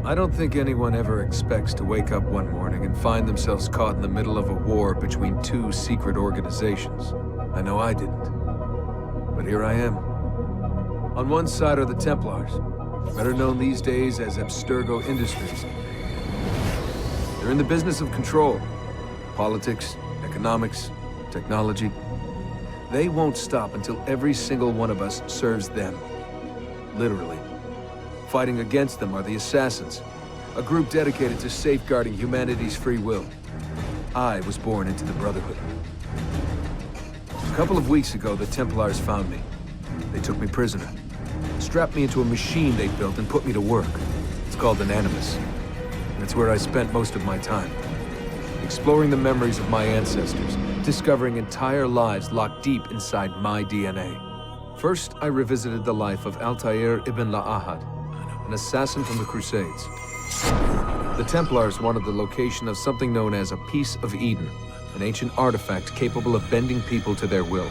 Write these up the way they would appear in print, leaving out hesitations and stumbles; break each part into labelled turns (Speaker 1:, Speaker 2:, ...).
Speaker 1: I don't think anyone ever expects to wake up one morning and find themselves caught in the middle of a war between two secret organizations. I know I didn't. But here I am. On one side are the Templars, better known these days as Abstergo Industries. They're in the business of control. Politics, economics, technology. They won't stop until every single one of us serves them. Literally. Fighting against them are the Assassins, a group dedicated to safeguarding humanity's free will. I was born into the Brotherhood. A couple of weeks ago, the Templars found me. They took me prisoner, strapped me into a machine they built and put me to work. It's called an Animus. And it's where I spent most of my time. Exploring the memories of my ancestors, discovering entire lives locked deep inside my DNA. First, I revisited the life of Altair ibn La'ahad, an assassin from the Crusades. The Templars wanted the location of something known as a Piece of Eden, an ancient artifact capable of bending people to their will.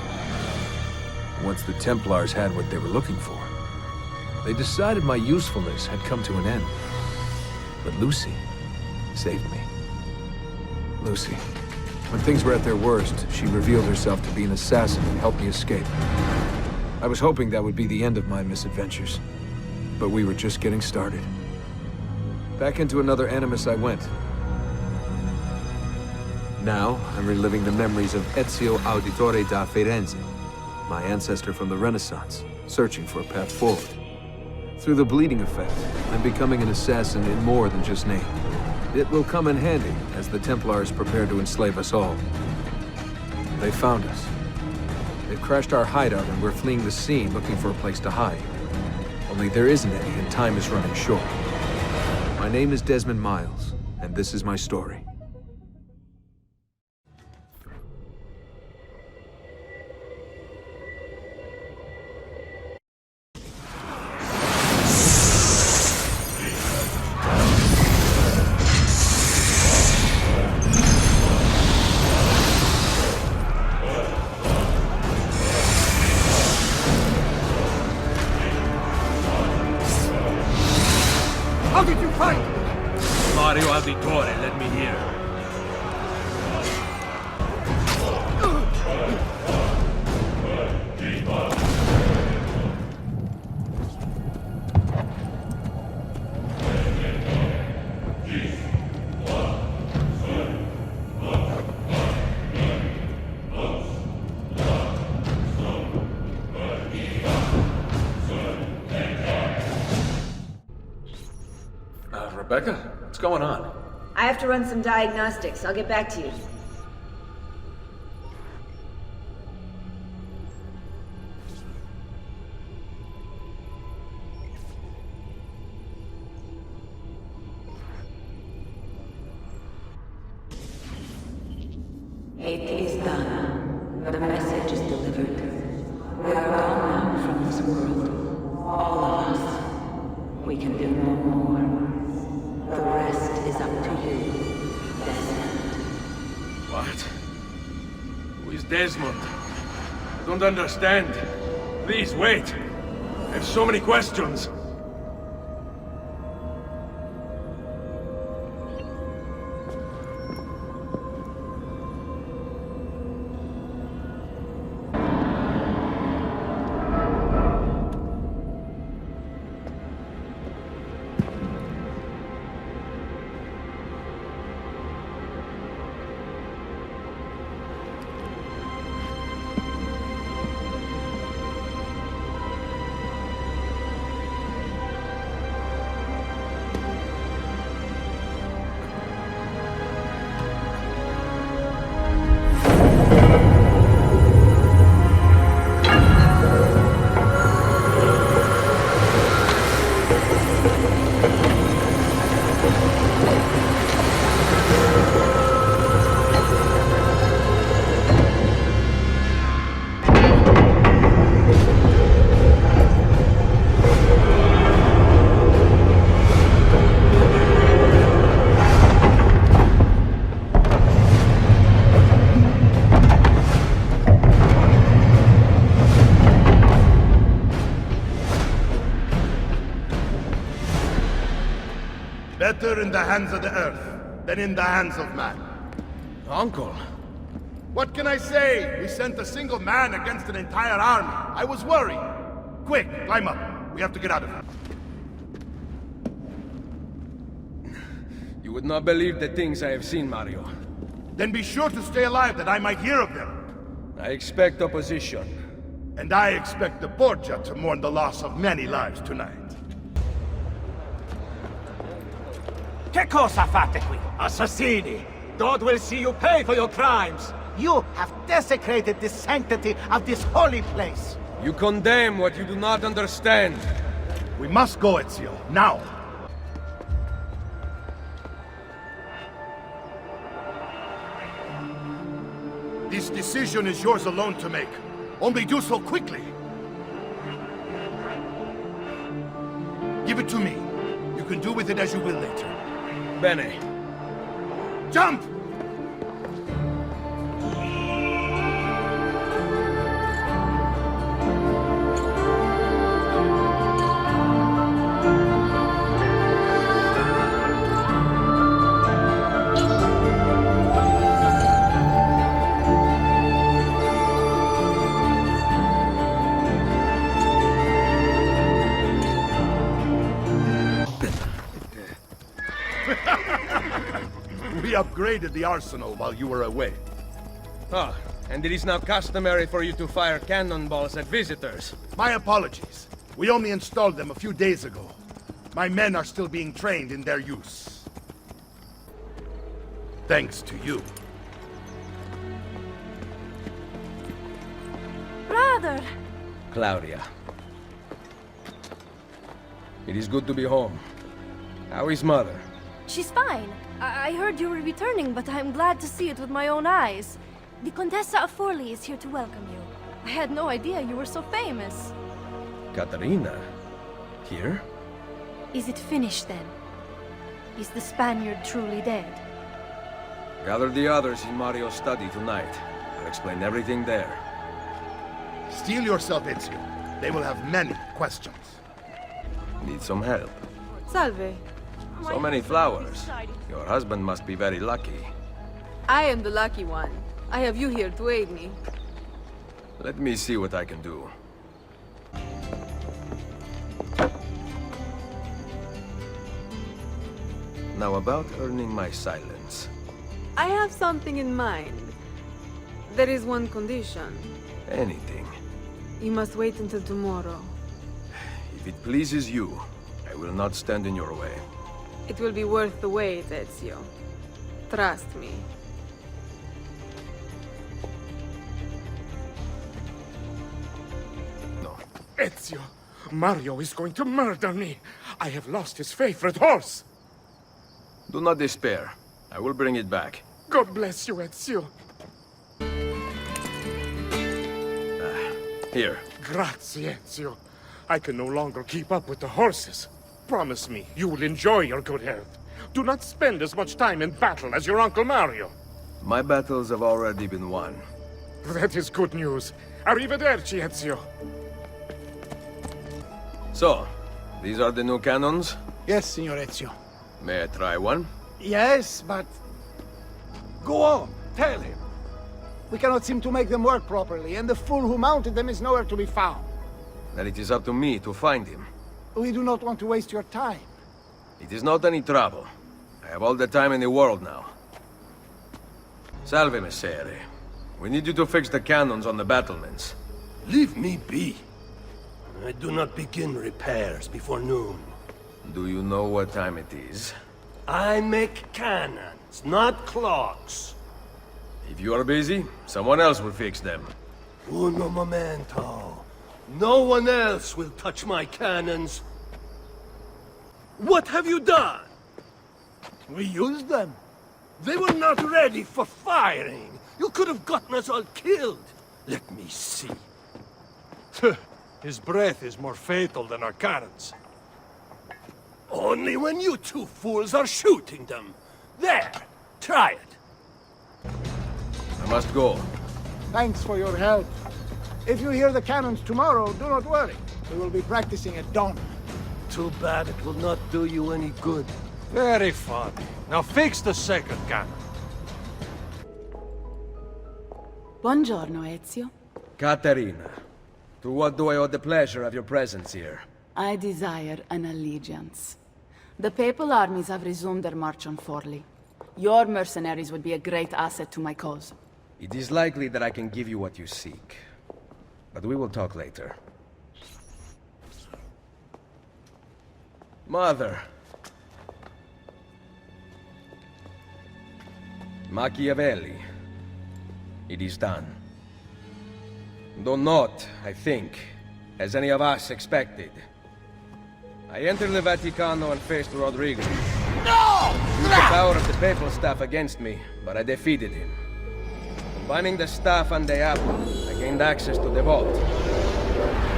Speaker 1: Once the Templars had what they were looking for, they decided my usefulness had come to an end. But Lucy saved me. Lucy. When things were at their worst, she revealed herself to be an assassin and helped me escape. I was hoping that would be the end of my misadventures. But we were just getting started. Back into another Animus I went. Now, I'm reliving the memories of Ezio Auditore da Firenze, my ancestor from the Renaissance, searching for a path forward. Through the bleeding effect, I'm becoming an assassin in more than just name. It will come in handy as the Templars prepare to enslave us all. They found us. They've crashed our hideout and we're fleeing the scene looking for a place to hide. Only there isn't any, and time is running short. My name is Desmond Miles, and this is my story.
Speaker 2: How did you find me?
Speaker 3: Mario Auditore, let me hear.
Speaker 1: Rebecca? What's going on?
Speaker 4: I have to run some diagnostics. I'll get back to you.
Speaker 5: It is done. The message is delivered. We are gone now from this world. All of us. We can do no more. The rest is up to you, Desmond.
Speaker 3: What? Who is Desmond? I don't understand. Please, wait. I have so many questions.
Speaker 2: Better in the hands of the Earth than in the hands of man.
Speaker 3: Uncle.
Speaker 2: What can I say? We sent a single man against an entire army. I was worried. Quick, climb up. We have to get out of here.
Speaker 3: You would not believe the things I have seen, Mario.
Speaker 2: Then be sure to stay alive that I might hear of them.
Speaker 3: I expect opposition.
Speaker 2: And I expect the Borgia to mourn the loss of many lives tonight.
Speaker 6: Che cosa fate qui? Assassini! God will see you pay for your crimes! You have desecrated the sanctity of this holy place!
Speaker 3: You condemn what you do not understand.
Speaker 2: We must go, Ezio, now! This decision is yours alone to make. Only do so quickly. Give it to me. You can do with it as you will later.
Speaker 3: Bene.
Speaker 2: Jump! We upgraded the arsenal while you were away.
Speaker 3: Ah, and it is now customary for you to fire cannonballs at visitors.
Speaker 2: My apologies. We only installed them a few days ago. My men are still being trained in their use. Thanks to you.
Speaker 7: Brother!
Speaker 3: Claudia. It is good to be home. How is Mother?
Speaker 7: She's fine. I heard you were returning, but I'm glad to see it with my own eyes. The Contessa of Forli is here to welcome you. I had no idea you were so famous.
Speaker 3: Katarina? Here?
Speaker 7: Is it finished then? Is the Spaniard truly dead?
Speaker 3: Gather the others in Mario's study tonight. I'll explain everything there.
Speaker 2: Steel yourself, Ezio. They will have many questions.
Speaker 3: Need some help.
Speaker 8: Salve.
Speaker 3: So many flowers. Your husband must be very lucky.
Speaker 8: I am the lucky one. I have you here to aid me.
Speaker 3: Let me see what I can do. Now about earning my silence.
Speaker 8: I have something in mind. There is one condition.
Speaker 3: Anything.
Speaker 8: You must wait until tomorrow.
Speaker 3: If it pleases you, I will not stand in your way.
Speaker 8: It will be worth the wait, Ezio. Trust me.
Speaker 3: No.
Speaker 2: Ezio! Mario is going to murder me! I have lost his favorite horse!
Speaker 3: Do not despair. I will bring it back.
Speaker 2: God bless you, Ezio.
Speaker 3: Here.
Speaker 2: Grazie, Ezio. I can no longer keep up with the horses. Promise me you will enjoy your good health. Do not spend as much time in battle as your Uncle Mario.
Speaker 3: My battles have already been won.
Speaker 2: That is good news. Arrivederci, Ezio.
Speaker 3: So, these are the new cannons?
Speaker 6: Yes, Signor Ezio.
Speaker 3: May I try one?
Speaker 6: Yes, but... Go on, tell him. We cannot seem to make them work properly, and the fool who mounted them is nowhere to be found.
Speaker 3: Then it is up to me to find him.
Speaker 6: We do not want to waste your time.
Speaker 3: It is not any trouble. I have all the time in the world now. Salve, Messere. We need you to fix the cannons on the battlements.
Speaker 9: Leave me be. I do not begin repairs before noon.
Speaker 3: Do you know what time it is?
Speaker 9: I make cannons, not clocks.
Speaker 3: If you are busy, someone else will fix them.
Speaker 9: Uno momento. No one else will touch my cannons. What have you done?
Speaker 6: We used them.
Speaker 9: They were not ready for firing. You could have gotten us all killed. Let me see.
Speaker 10: His breath is more fatal than our cannons.
Speaker 9: Only when you two fools are shooting them. There, try it.
Speaker 3: I must go.
Speaker 6: Thanks for your help. If you hear the cannons tomorrow, do not worry. We will be practicing at dawn.
Speaker 9: Too bad it will not do you any good.
Speaker 10: Very funny. Now fix the second cannon.
Speaker 5: Buongiorno, Ezio.
Speaker 11: Caterina, to what do I owe the pleasure of your presence here?
Speaker 5: I desire an allegiance. The Papal armies have resumed their march on Forli. Your mercenaries would be a great asset to my cause.
Speaker 11: It is likely that I can give you what you seek. But we will talk later. Mother. Machiavelli. It is done. Though not, I think, as any of us expected. I entered the Vaticano and faced Rodrigo.
Speaker 6: No!
Speaker 11: Used the power of the papal staff against me, but I defeated him. Combining the staff and the apple, I gained access to the vault.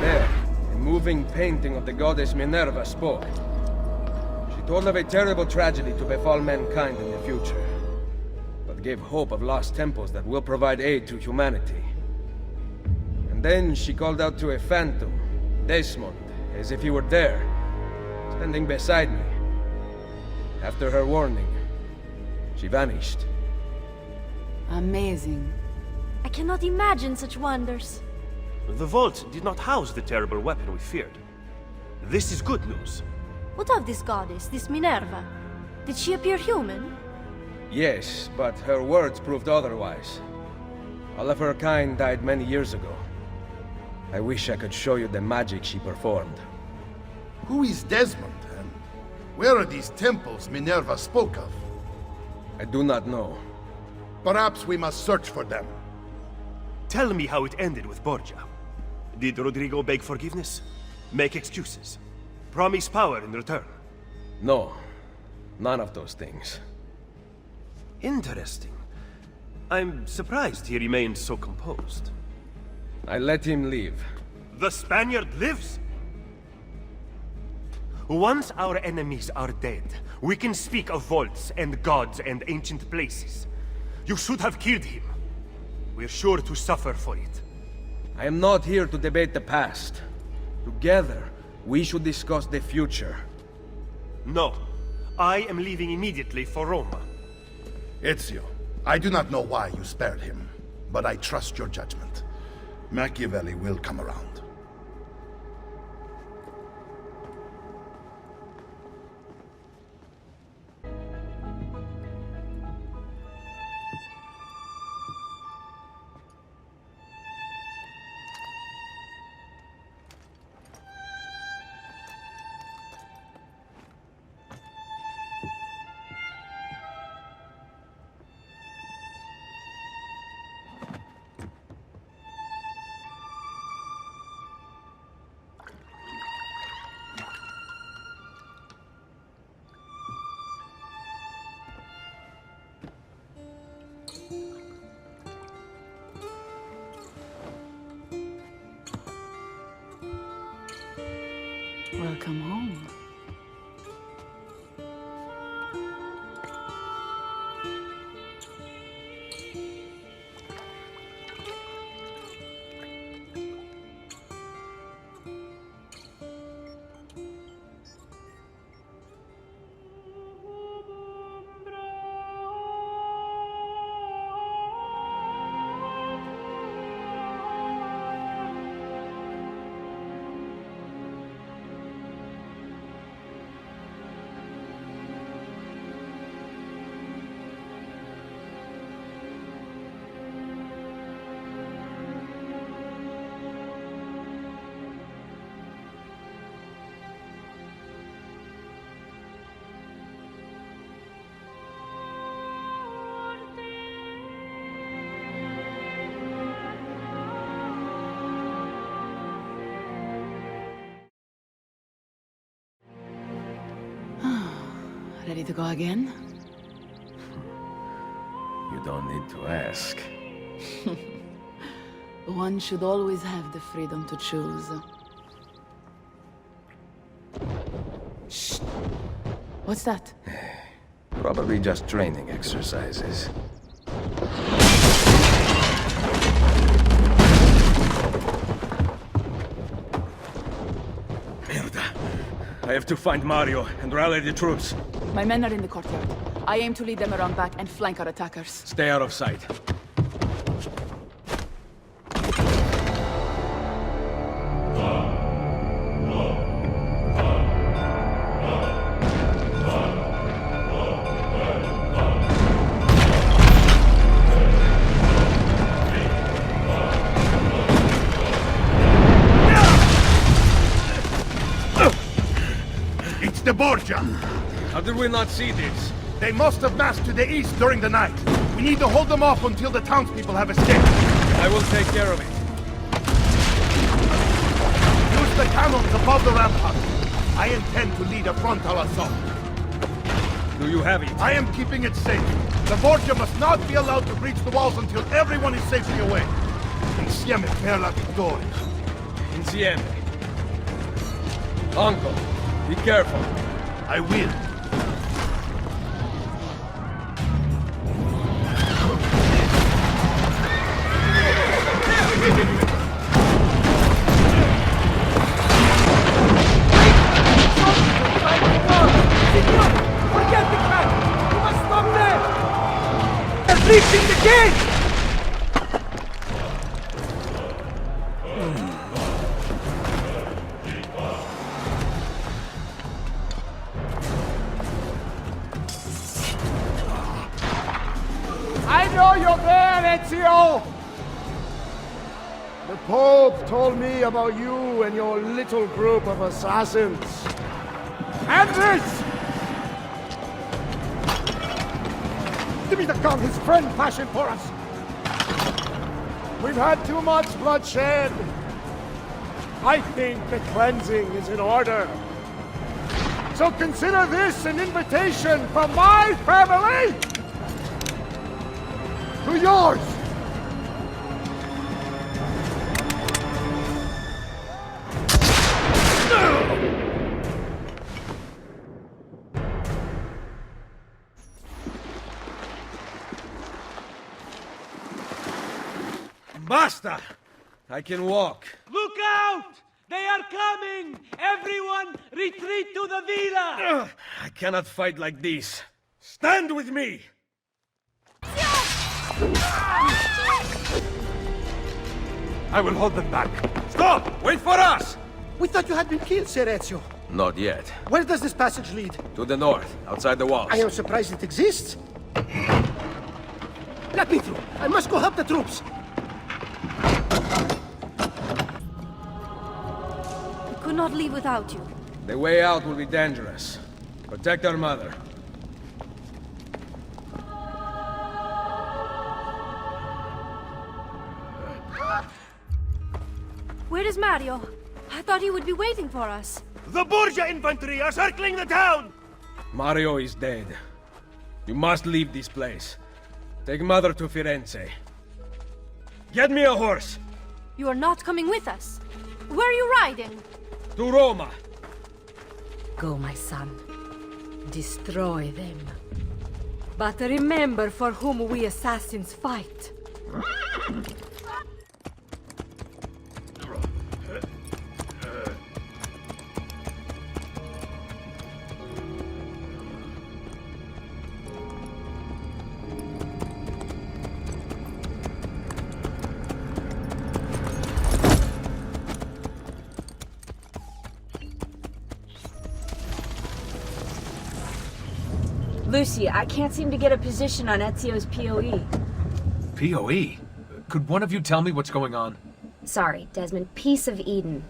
Speaker 11: There, a moving painting of the goddess Minerva spoke. She told of a terrible tragedy to befall mankind in the future, but gave hope of lost temples that will provide aid to humanity. And then she called out to a phantom, Desmond, as if he were there, standing beside me. After her warning, she vanished.
Speaker 5: Amazing.
Speaker 7: I cannot imagine such wonders.
Speaker 9: The vault did not house the terrible weapon we feared. This is good news.
Speaker 7: What of this goddess, this Minerva? Did she appear human?
Speaker 11: Yes, but her words proved otherwise. All of her kind died many years ago. I wish I could show you the magic she performed.
Speaker 12: Who is Desmond, and where are these temples Minerva spoke of?
Speaker 11: I do not know.
Speaker 12: Perhaps we must search for them.
Speaker 9: Tell me how it ended with Borgia. Did Rodrigo beg forgiveness? Make excuses? Promise power in return?
Speaker 11: No. None of those things.
Speaker 9: Interesting. I'm surprised he remained so composed.
Speaker 11: I let him leave.
Speaker 9: The Spaniard lives? Once our enemies are dead, we can speak of vaults and gods and ancient places. You should have killed him. We're sure to suffer for it.
Speaker 11: I am not here to debate the past. Together, we should discuss the future.
Speaker 9: No. I am leaving immediately for Roma.
Speaker 12: Ezio, I do not know why you spared him, but I trust your judgment. Machiavelli will come around.
Speaker 5: Welcome home. Ready to go again?
Speaker 11: You don't need to ask.
Speaker 5: One should always have the freedom to choose. Shh. What's that?
Speaker 11: Probably just training exercises. Merda. I have to find Mario and rally the troops.
Speaker 5: My men are in the courtyard. I aim to lead them around back and flank our attackers.
Speaker 11: Stay out of sight.
Speaker 12: It's the Borgia!
Speaker 11: How did we not see this?
Speaker 12: They must have massed to the east during the night. We need to hold them off until the townspeople have escaped.
Speaker 11: I will take care of it.
Speaker 12: Use the cannons above the rampart. I intend to lead a frontal assault.
Speaker 11: Do you have it?
Speaker 12: I am keeping it safe. The Borgia must not be allowed to breach the walls until everyone is safely away. Insieme per la vittoria.
Speaker 11: Insieme. Uncle, be careful.
Speaker 12: I will.
Speaker 6: Forget the cat! You must stop there! They're breaching the gate! I know you're there, Ezio!
Speaker 13: The Pope told me about you and your little group of assassins.
Speaker 6: And this! Give me the gun his friend fashioned for us!
Speaker 13: We've had too much bloodshed. I think the cleansing is in order. So consider this an invitation from my family to yours.
Speaker 11: Basta! I can walk.
Speaker 6: Look out! They are coming! Everyone, retreat to the villa!
Speaker 11: I cannot fight like this. Stand with me!
Speaker 10: I will hold them back.
Speaker 11: Stop! Wait for us!
Speaker 13: We thought you had been killed, Sir Ezio.
Speaker 11: Not yet.
Speaker 13: Where does this passage lead?
Speaker 11: To the north, outside the walls.
Speaker 13: I am surprised it exists. Let me through. I must go help the troops.
Speaker 7: We could not leave without you.
Speaker 11: The way out will be dangerous. Protect our mother.
Speaker 7: Where is Mario? I thought he would be waiting for us.
Speaker 9: The Borgia infantry are circling the town!
Speaker 11: Mario is dead. You must leave this place. Take Mother to Firenze. Get me a horse!
Speaker 7: You are not coming with us. Where are you riding?
Speaker 11: To Roma!
Speaker 8: Go, my son. Destroy them. But remember for whom we assassins fight.
Speaker 4: Lucy, I can't seem to get a position on Ezio's POE.
Speaker 1: POE? Could one of you tell me what's going on?
Speaker 14: Sorry, Desmond. Peace of Eden.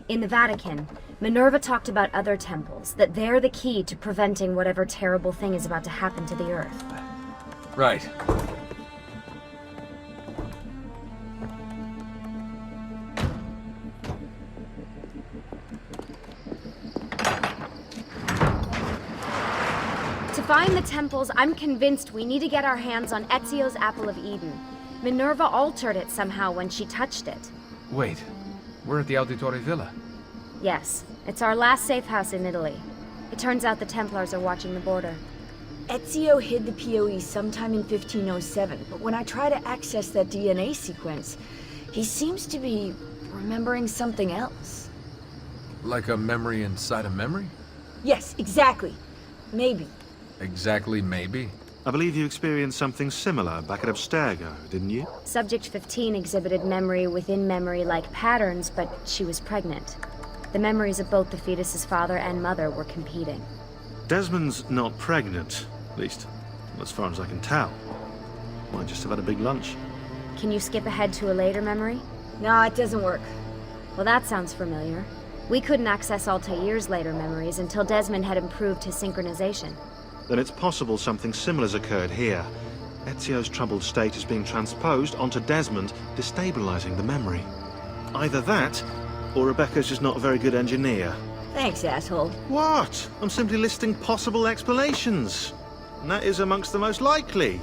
Speaker 14: In the Vatican, Minerva talked about other temples, that they're the key to preventing whatever terrible thing is about to happen to the Earth.
Speaker 1: Right.
Speaker 14: To find the temples, I'm convinced we need to get our hands on Ezio's Apple of Eden. Minerva altered it somehow when she touched it.
Speaker 1: Wait, we're at the Auditore Villa.
Speaker 14: Yes, it's our last safe house in Italy. It turns out the Templars are watching the border.
Speaker 4: Ezio hid the POE sometime in 1507, but when I try to access that DNA sequence, he seems to be remembering something else.
Speaker 1: Like a memory inside a memory?
Speaker 4: Yes, exactly. Maybe.
Speaker 1: Exactly, maybe.
Speaker 15: I believe you experienced something similar back at Abstergo, didn't you?
Speaker 14: Subject 15 exhibited memory within memory-like patterns, but she was pregnant. The memories of both the fetus's father and mother were competing.
Speaker 15: Desmond's not pregnant, at least as far as I can tell. Might just have had a big lunch.
Speaker 14: Can you skip ahead to a later memory?
Speaker 4: No, it doesn't work.
Speaker 14: Well, that sounds familiar. We couldn't access Altair's later memories until Desmond had improved his synchronization.
Speaker 15: Then it's possible something similar's occurred here. Ezio's troubled state is being transposed onto Desmond, destabilizing the memory. Either that, or Rebecca's just not a very good engineer.
Speaker 4: Thanks, asshole.
Speaker 15: What? I'm simply listing possible explanations. And that is amongst the most likely.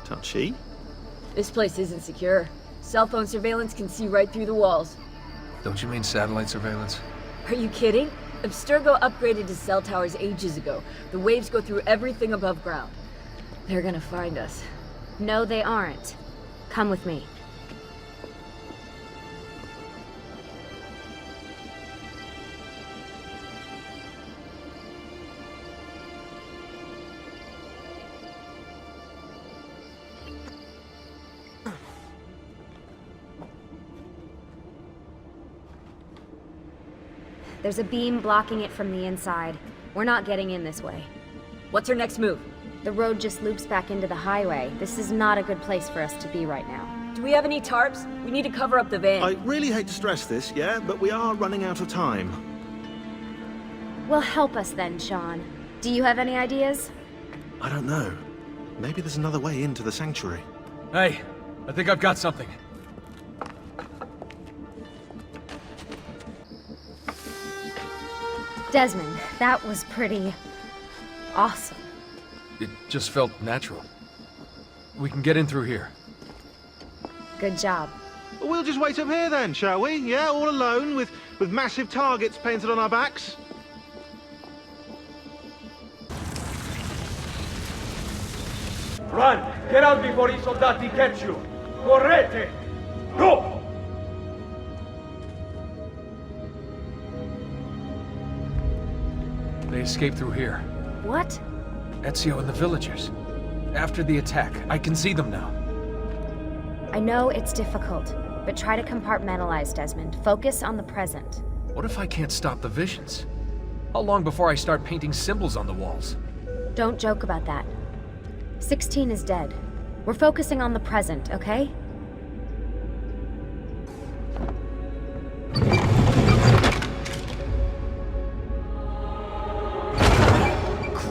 Speaker 15: Touchy?
Speaker 4: This place isn't secure. Cell phone surveillance can see right through the walls.
Speaker 1: Don't you mean satellite surveillance?
Speaker 4: Are you kidding? Abstergo upgraded to cell towers ages ago. The waves go through everything above ground. They're gonna find us.
Speaker 14: No, they aren't. Come with me. There's a beam blocking it from the inside. We're not getting in this way.
Speaker 4: What's our next move?
Speaker 14: The road just loops back into the highway. This is not a good place for us to be right now.
Speaker 4: Do we have any tarps? We need to cover up the van.
Speaker 15: I really hate to stress this, yeah, but we are running out of time.
Speaker 14: Well, help us then, Sean. Do you have any ideas?
Speaker 15: I don't know. Maybe there's another way into the sanctuary.
Speaker 1: Hey, I think I've got something.
Speaker 14: Desmond, that was pretty awesome.
Speaker 1: It just felt natural. We can get in through here.
Speaker 14: Good job.
Speaker 15: We'll just wait up here then, shall we? Yeah, all alone, with massive targets painted on our backs?
Speaker 3: Run! Get out before I soldati catch you! Correte! Go!
Speaker 1: They escaped through here.
Speaker 14: What?
Speaker 1: Ezio and the villagers. After the attack, I can see them now.
Speaker 14: I know it's difficult, but try to compartmentalize, Desmond. Focus on the present.
Speaker 1: What if I can't stop the visions? How long before I start painting symbols on the walls?
Speaker 14: Don't joke about that. 16 is dead. We're focusing on the present, okay?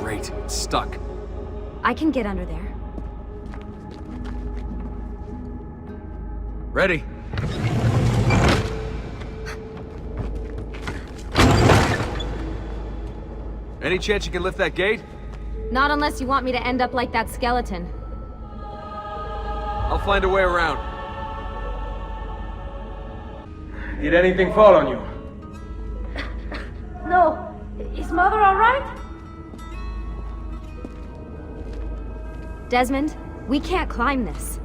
Speaker 1: Great, it's stuck.
Speaker 14: I can get under there.
Speaker 1: Ready. Any chance you can lift that gate?
Speaker 14: Not unless you want me to end up like that skeleton.
Speaker 1: I'll find a way around.
Speaker 3: Did anything fall on you?
Speaker 7: No. Is Mother all right?
Speaker 14: Desmond, we can't climb this.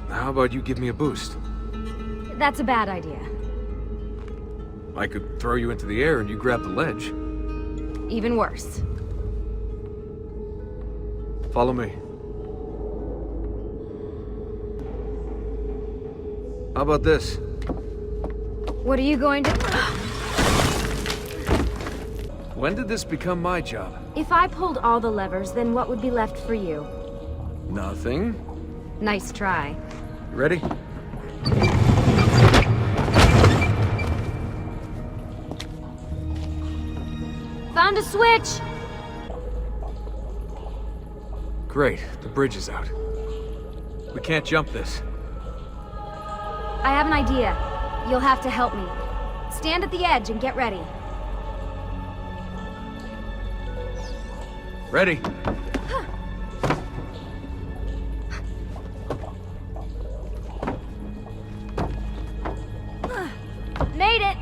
Speaker 1: How about you give me a boost?
Speaker 14: That's a bad idea.
Speaker 1: I could throw you into the air and you grab the ledge.
Speaker 14: Even worse.
Speaker 1: Follow me. How about this?
Speaker 14: What are you going to...
Speaker 1: When did this become my job?
Speaker 14: If I pulled all the levers, then what would be left for you?
Speaker 1: Nothing.
Speaker 14: Nice try.
Speaker 1: You ready?
Speaker 14: Found a switch!
Speaker 1: Great, the bridge is out. We can't jump this.
Speaker 14: I have an idea. You'll have to help me. Stand at the edge and get ready.
Speaker 1: Ready?
Speaker 14: Made it!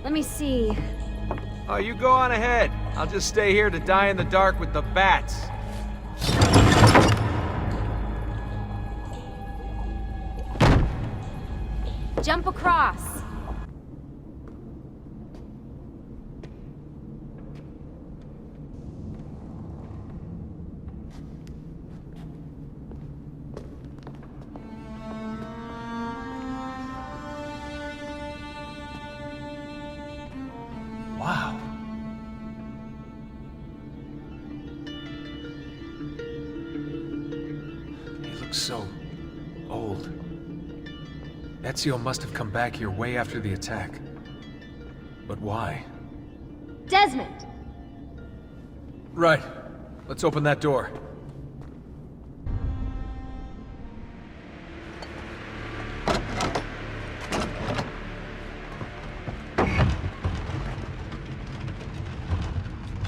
Speaker 14: Let me see.
Speaker 1: Oh, you go on ahead. I'll just stay here to die in the dark with the bats.
Speaker 14: Jump across.
Speaker 1: looks so old. Ezio must have come back here way after the attack. But why?
Speaker 14: Desmond!
Speaker 1: Right. Let's open that door.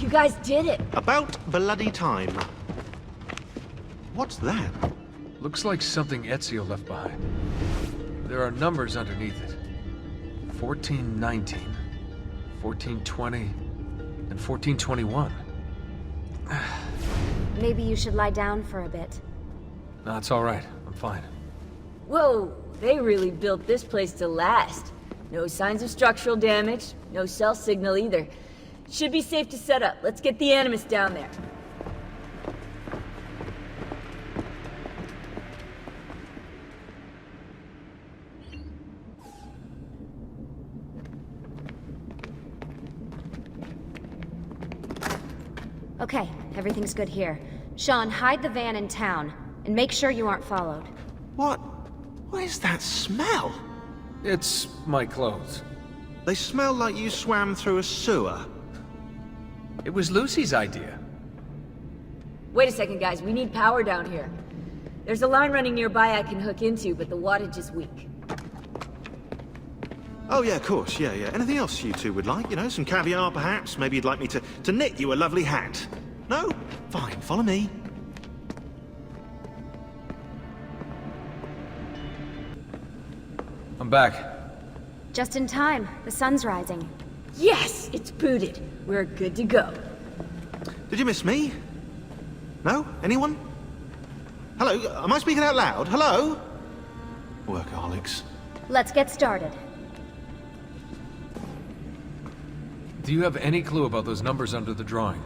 Speaker 4: You guys did it!
Speaker 15: About bloody time. What's that?
Speaker 1: Looks like something Ezio left behind. There are numbers underneath it. 1419, 1420, and 1421.
Speaker 14: Maybe you should lie down for a bit.
Speaker 1: No, it's all right. I'm fine.
Speaker 4: Whoa, they really built this place to last. No signs of structural damage, no cell signal either. Should be safe to set up. Let's get the Animus down there.
Speaker 14: Okay, everything's good here. Sean, hide the van in town, and make sure you aren't followed.
Speaker 15: What is that smell?
Speaker 1: It's my clothes.
Speaker 15: They smell like you swam through a sewer.
Speaker 1: It was Lucy's idea.
Speaker 4: Wait a second, guys. We need power down here. There's a line running nearby I can hook into, but the wattage is weak.
Speaker 15: Oh yeah, of course, yeah. Anything else you two would like? You know, some caviar perhaps? Maybe you'd like me to knit you a lovely hat? No? Fine, follow me.
Speaker 1: I'm back.
Speaker 14: Just in time. The sun's rising.
Speaker 4: Yes! It's booted. We're good to go.
Speaker 15: Did you miss me? No? Anyone? Hello? Am I speaking out loud? Hello? Workaholics.
Speaker 14: Let's get started.
Speaker 1: Do you have any clue about those numbers under the drawing?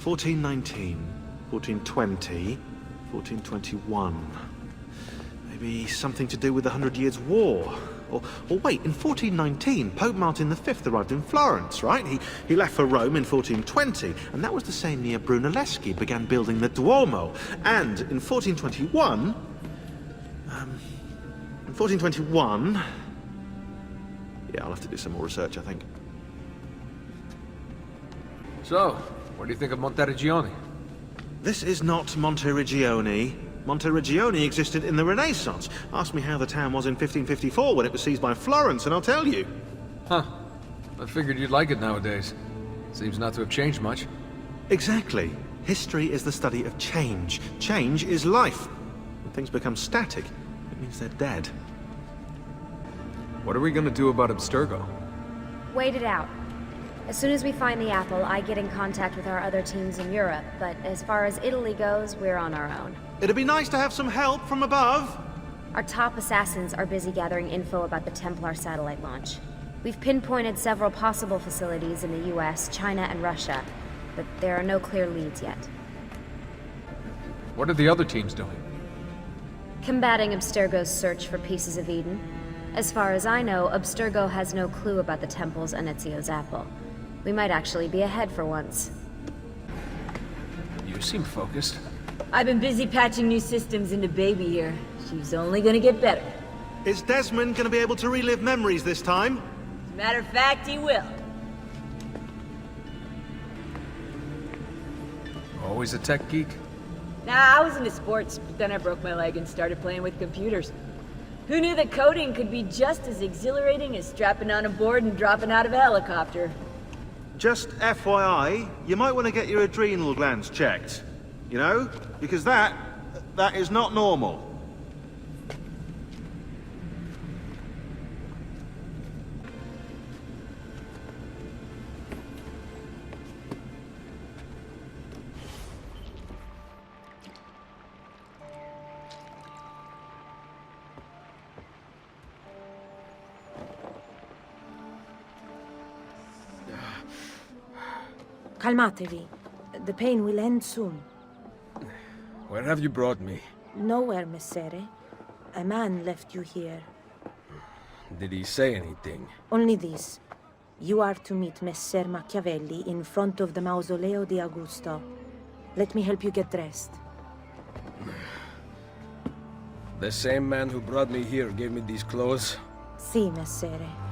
Speaker 15: 1419, 1420, 1421. Maybe something to do with the 100 Years' War. Or wait, in 1419, Pope Martin V arrived in Florence, right? He left for Rome in 1420, and that was the same year Brunelleschi began building the Duomo. And in 1421... Yeah, I'll have to do some more research, I think.
Speaker 1: So, what do you think of Monteriggioni?
Speaker 15: This is not Monteriggioni. Monteriggioni existed in the Renaissance. Ask me how the town was in 1554 when it was seized by Florence, and I'll tell you.
Speaker 1: Huh. I figured you'd like it nowadays. Seems not to have changed much.
Speaker 15: Exactly. History is the study of change. Change is life. When things become static, it means they're dead.
Speaker 1: What are we gonna do about Abstergo?
Speaker 14: Wait it out. As soon as we find the apple, I get in contact with our other teams in Europe, but as far as Italy goes, we're on our own.
Speaker 15: It'd be nice to have some help from above.
Speaker 14: Our top assassins are busy gathering info about the Templar satellite launch. We've pinpointed several possible facilities in the US, China, and Russia, but there are no clear leads yet.
Speaker 1: What are the other teams doing?
Speaker 14: Combating Abstergo's search for pieces of Eden. As far as I know, Abstergo has no clue about the temples and Ezio's apple. We might actually be ahead for once.
Speaker 1: You seem focused.
Speaker 4: I've been busy patching new systems into Baby here. She's only gonna get better.
Speaker 15: Is Desmond gonna be able to relive memories this time?
Speaker 4: As a matter of fact, he will.
Speaker 1: Always a tech geek?
Speaker 4: Nah, I was into sports, but then I broke my leg and started playing with computers. Who knew that coding could be just as exhilarating as strapping on a board and dropping out of a helicopter?
Speaker 15: Just FYI, you might want to get your adrenal glands checked. You know? Because that is not normal.
Speaker 16: Calmatevi. The pain will end soon.
Speaker 10: Where have you brought me?
Speaker 16: Nowhere, Messere. A man left you here.
Speaker 10: Did he say anything?
Speaker 16: Only this. You are to meet Messer Machiavelli in front of the Mausoleo di Augusto. Let me help you get dressed.
Speaker 10: The same man who brought me here gave me these clothes?
Speaker 16: Sì, messere.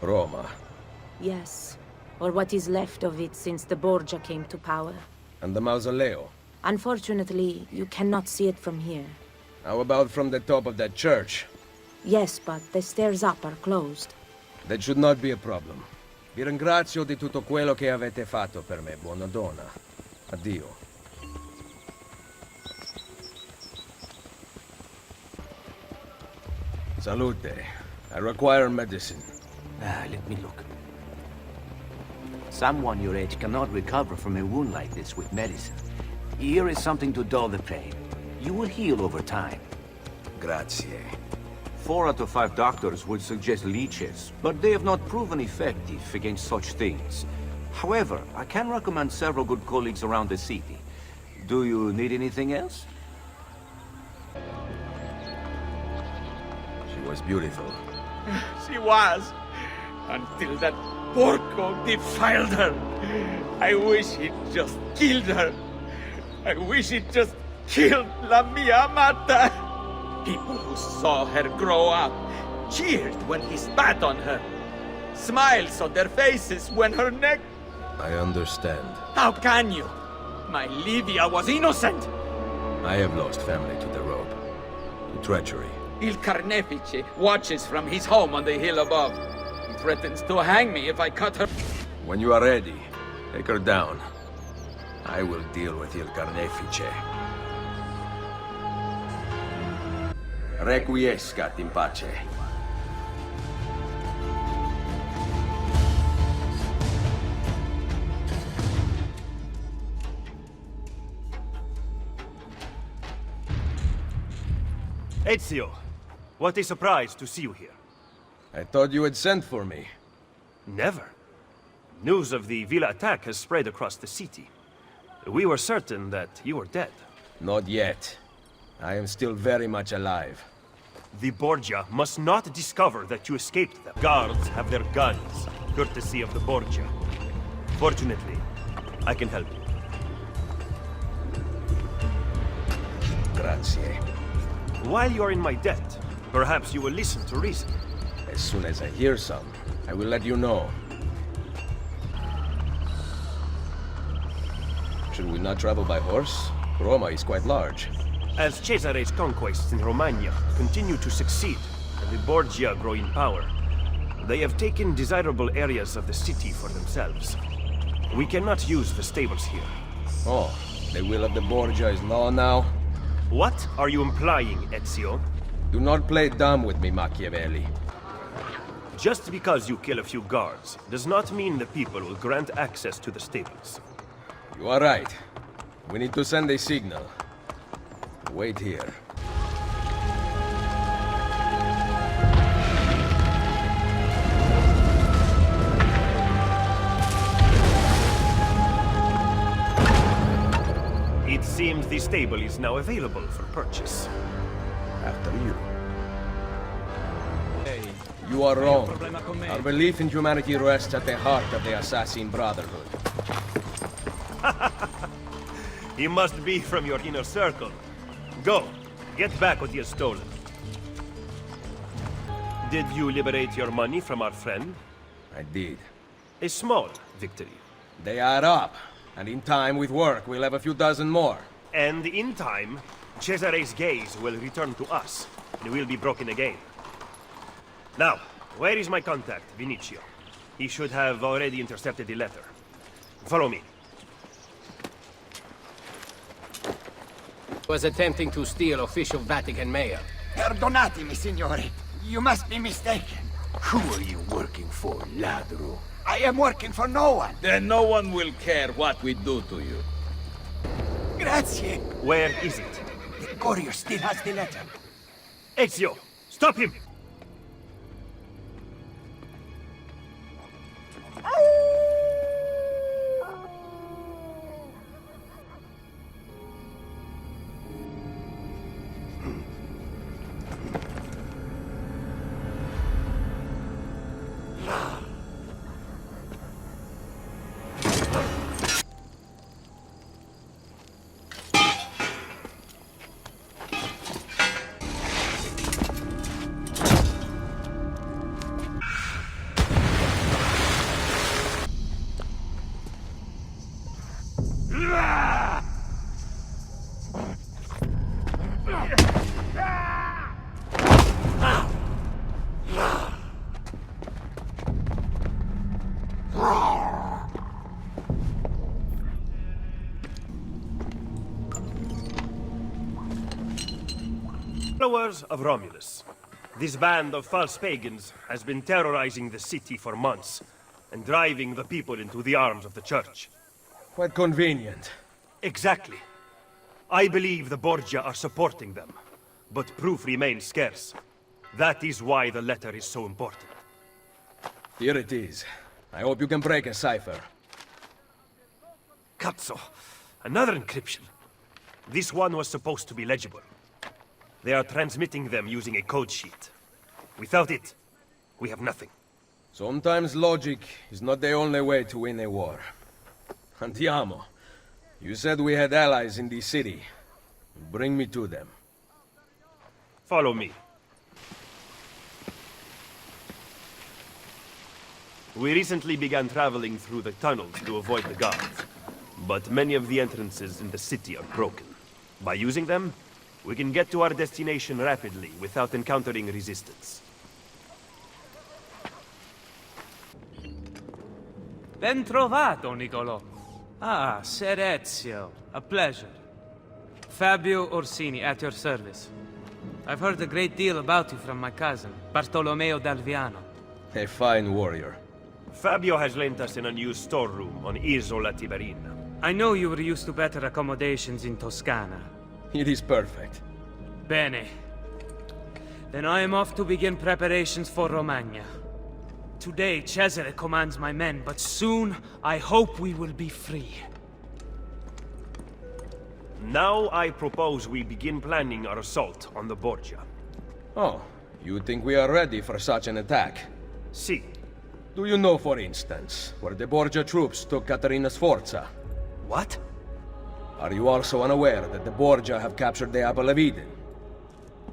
Speaker 10: Roma.
Speaker 16: Yes, or what is left of it since the Borgia came to power.
Speaker 10: And the mausoleo?
Speaker 16: Unfortunately, you cannot see it from here.
Speaker 10: How about from the top of that church?
Speaker 16: Yes, but the stairs up are closed.
Speaker 10: That should not be a problem. Vi ringrazio di tutto quello che avete fatto per me, buona donna. Addio. Salute. I require medicine.
Speaker 17: Let me look. Someone your age cannot recover from a wound like this with medicine. Here is something to dull the pain. You will heal over time.
Speaker 10: Grazie.
Speaker 17: 4 out of 5 doctors would suggest leeches, but they have not proven effective against such things. However, I can recommend several good colleagues around the city. Do you need anything else?
Speaker 10: She was beautiful.
Speaker 18: She was, until that porco defiled her. I wish he'd just killed her. I wish he'd just killed La Mia Amata. People who saw her grow up cheered when he spat on her. Smiles on their faces when her neck...
Speaker 10: I understand.
Speaker 18: How can you? My Livia was innocent.
Speaker 10: I have lost family to the rope. To treachery.
Speaker 18: Il Carnefice watches from his home on the hill above. He threatens to hang me if I cut her.
Speaker 10: When you are ready, take her down. I will deal with Il Carnefice. Requiescat in pace.
Speaker 9: Ezio, what a surprise to see you here.
Speaker 10: I thought you had sent for me.
Speaker 9: Never. News of the Villa attack has spread across the city. We were certain that you were dead.
Speaker 10: Not yet. I am still very much alive.
Speaker 9: The Borgia must not discover that you escaped them. Guards have their guns, courtesy of the Borgia. Fortunately, I can help you.
Speaker 10: Grazie.
Speaker 9: While you are in my debt, perhaps you will listen to reason.
Speaker 10: As soon as I hear some, I will let you know. Should we not travel by horse? Roma is quite large.
Speaker 9: As Cesare's conquests in Romagna continue to succeed, and the Borgia grow in power, they have taken desirable areas of the city for themselves. We cannot use the stables here.
Speaker 10: Oh, the will of the Borgia is law now?
Speaker 9: What are you implying, Ezio?
Speaker 10: Do not play dumb with me, Machiavelli.
Speaker 9: Just because you kill a few guards does not mean the people will grant access to the stables.
Speaker 10: You are right. We need to send a signal. Wait here.
Speaker 9: It seems the stable is now available for purchase.
Speaker 10: After you. You are wrong. Our belief in humanity rests at the heart of the assassin Brotherhood.
Speaker 9: He must be from your inner circle. Go, get back what he has stolen. Did you liberate your money from our friend?
Speaker 10: I did.
Speaker 9: A small victory.
Speaker 10: They add up, and in time, with work, we'll have a few dozen more.
Speaker 9: And in time, Cesare's gaze will return to us, and we'll be broken again. Now, where is my contact, Vinicio? He should have already intercepted the letter. Follow me.
Speaker 19: Was attempting to steal official Vatican mail.
Speaker 6: Perdonatemi, signore. You must be mistaken.
Speaker 19: Who are you working for, ladro?
Speaker 6: I am working for no one.
Speaker 18: Then no one will care what we do to you.
Speaker 6: Grazie.
Speaker 9: Where is it?
Speaker 6: courier still has the letter.
Speaker 9: Ezio, stop him! Followers of Romulus. This band of false pagans has been terrorizing the city for months and driving the people into the arms of the church.
Speaker 10: Quite convenient.
Speaker 9: Exactly. I believe the Borgia are supporting them, but proof remains scarce. That is why the letter is so important.
Speaker 10: Here it is. I hope you can break a cipher.
Speaker 9: Cazzo! Another encryption. This one was supposed to be legible. They are transmitting them using a code sheet. Without it, we have nothing.
Speaker 10: Sometimes logic is not the only way to win a war. Andiamo. You said we had allies in the city. Bring me to them.
Speaker 9: Follow me. We recently began traveling through the tunnels to avoid the guards. But many of the entrances in the city are broken. By using them, we can get to our destination rapidly without encountering resistance.
Speaker 20: Ben trovato, Nicolò. Ah, Ser Ezio. A pleasure. Fabio Orsini, at your service. I've heard a great deal about you from my cousin, Bartolomeo d'Alviano.
Speaker 10: A fine warrior.
Speaker 9: Fabio has lent us an unused storeroom on Isola Tiberina.
Speaker 20: I know you were used to better accommodations in Toscana.
Speaker 10: It is perfect.
Speaker 20: Bene. Then I am off to begin preparations for Romagna. Today, Cesare commands my men, but soon, I hope we will be free.
Speaker 9: Now I propose we begin planning our assault on the Borgia.
Speaker 10: Oh, you think we are ready for such an attack?
Speaker 9: Si.
Speaker 10: Do you know, for instance, where the Borgia troops took Caterina Sforza?
Speaker 9: What?
Speaker 10: Are you also unaware that the Borgia have captured the Apple of Eden?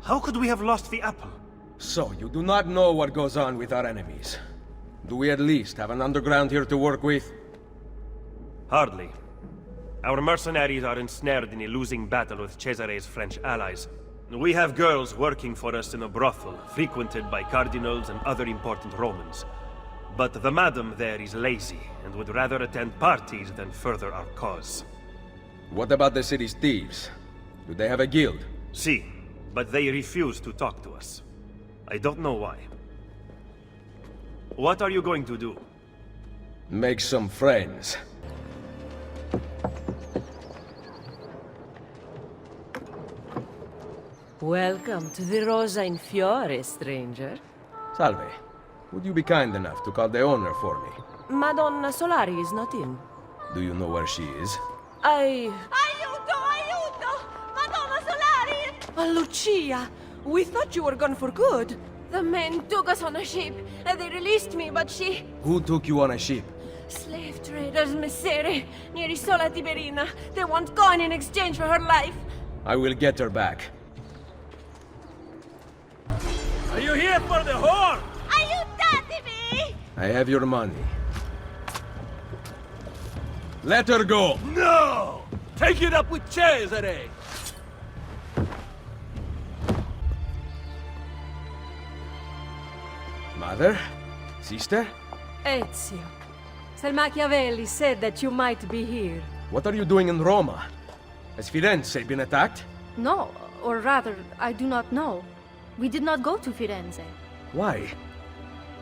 Speaker 9: How could we have lost the apple?
Speaker 10: So, you do not know what goes on with our enemies. Do we at least have an underground here to work with?
Speaker 9: Hardly. Our mercenaries are ensnared in a losing battle with Cesare's French allies. We have girls working for us in a brothel, frequented by cardinals and other important Romans. But the madam there is lazy, and would rather attend parties than further our cause.
Speaker 10: What about the city's thieves? Do they have a guild?
Speaker 9: Si, but they refuse to talk to us. I don't know why. What are you going to do?
Speaker 10: Make some friends.
Speaker 21: Welcome to the Rosa in Fiore, stranger.
Speaker 10: Salve. Would you be kind enough to call the owner for me?
Speaker 21: Madonna Solari is not in.
Speaker 10: Do you know where she is?
Speaker 21: Aiuto! Aiuto! Madonna Solari! Oh, Lucia! We thought you were gone for good.
Speaker 7: The men took us on a ship, and they released me, but she...
Speaker 10: Who took you on a ship?
Speaker 7: Slave traders, Messere, near Isola Tiberina. They want coin in exchange for her life.
Speaker 10: I will get her back.
Speaker 3: Are you here for the whore?
Speaker 7: Aiutatemi!
Speaker 10: I have your money. Let her go!
Speaker 3: No! Take it up with Cesare!
Speaker 10: Mother? Sister?
Speaker 21: Ezio. Sir Machiavelli said that you might be here.
Speaker 10: What are you doing in Roma? Has Firenze been attacked?
Speaker 7: No, or rather, I do not know. We did not go to Firenze.
Speaker 10: Why?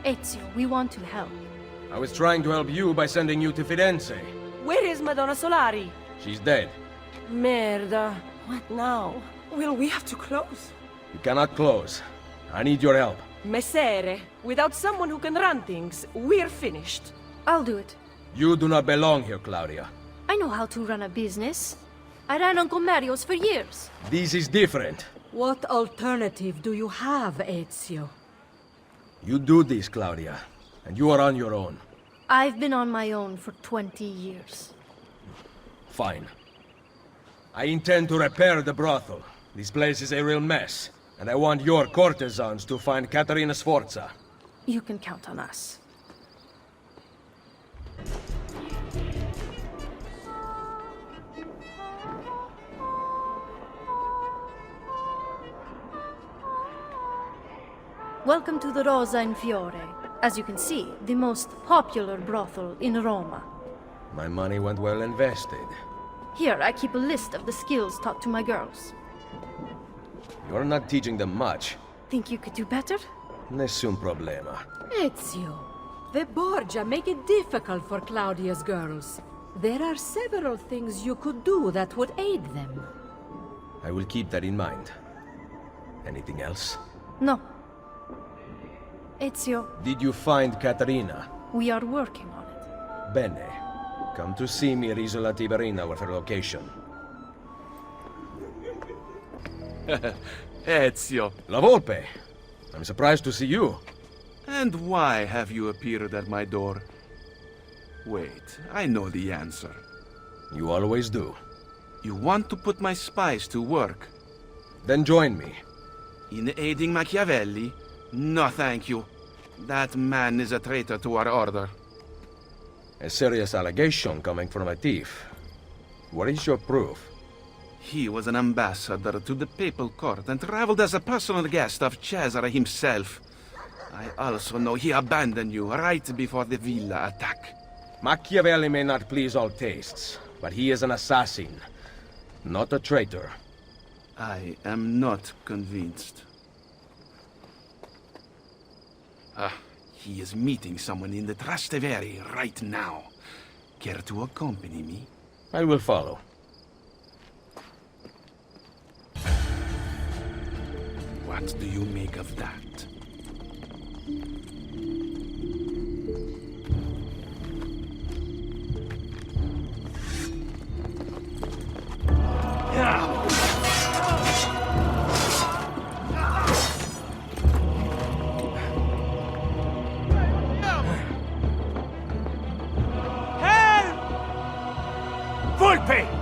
Speaker 7: Ezio, we want to help.
Speaker 10: I was trying to help you by sending you to Firenze.
Speaker 21: Where is Madonna Solari?
Speaker 10: She's dead.
Speaker 21: Merda. What now? Will we have to close?
Speaker 11: You cannot close. I need your help.
Speaker 21: Messere, without someone who can run things, we're finished.
Speaker 7: I'll do it.
Speaker 11: You do not belong here, Claudia.
Speaker 7: I know how to run a business. I ran Uncle Mario's for years.
Speaker 11: This is different.
Speaker 2: What alternative do you have, Ezio?
Speaker 11: You do this, Claudia, and you are on your own.
Speaker 7: I've been on my own for 20 years.
Speaker 11: Fine. I intend to repair the brothel. This place is a real mess, and I want your courtesans to find Caterina Sforza.
Speaker 7: You can count on us. Welcome to the Rosa in Fiore. As you can see, the most popular brothel in Roma.
Speaker 11: My money went well invested.
Speaker 7: Here, I keep a list of the skills taught to my girls.
Speaker 11: You're not teaching them much.
Speaker 7: Think you could do better?
Speaker 11: Nessun problema.
Speaker 2: Ezio, the Borgia make it difficult for Claudia's girls. There are several things you could do that would aid them.
Speaker 11: I will keep that in mind. Anything else?
Speaker 7: No. Ezio,
Speaker 11: Did you find Caterina?
Speaker 7: we are working on it.
Speaker 11: Bene. Come to see me at Isola Tiberina with her location.
Speaker 22: Ezio.
Speaker 11: La Volpe! I'm surprised to see you.
Speaker 22: And why have you appeared at my door? Wait, I know the answer.
Speaker 11: You always do.
Speaker 22: You want to put my spies to work?
Speaker 11: Then join me.
Speaker 22: In aiding Machiavelli? No, thank you. That man is a traitor to our order.
Speaker 11: A serious allegation coming from a thief. What is your proof?
Speaker 22: He was an ambassador to the papal court and traveled as a personal guest of Cesare himself. I also know he abandoned you right before the villa attack.
Speaker 11: Machiavelli may not please all tastes, but he is an assassin, not a traitor.
Speaker 22: I am not convinced. He is meeting someone in the Trastevere right now. Care to accompany me?
Speaker 11: I will follow.
Speaker 22: What do you make of that?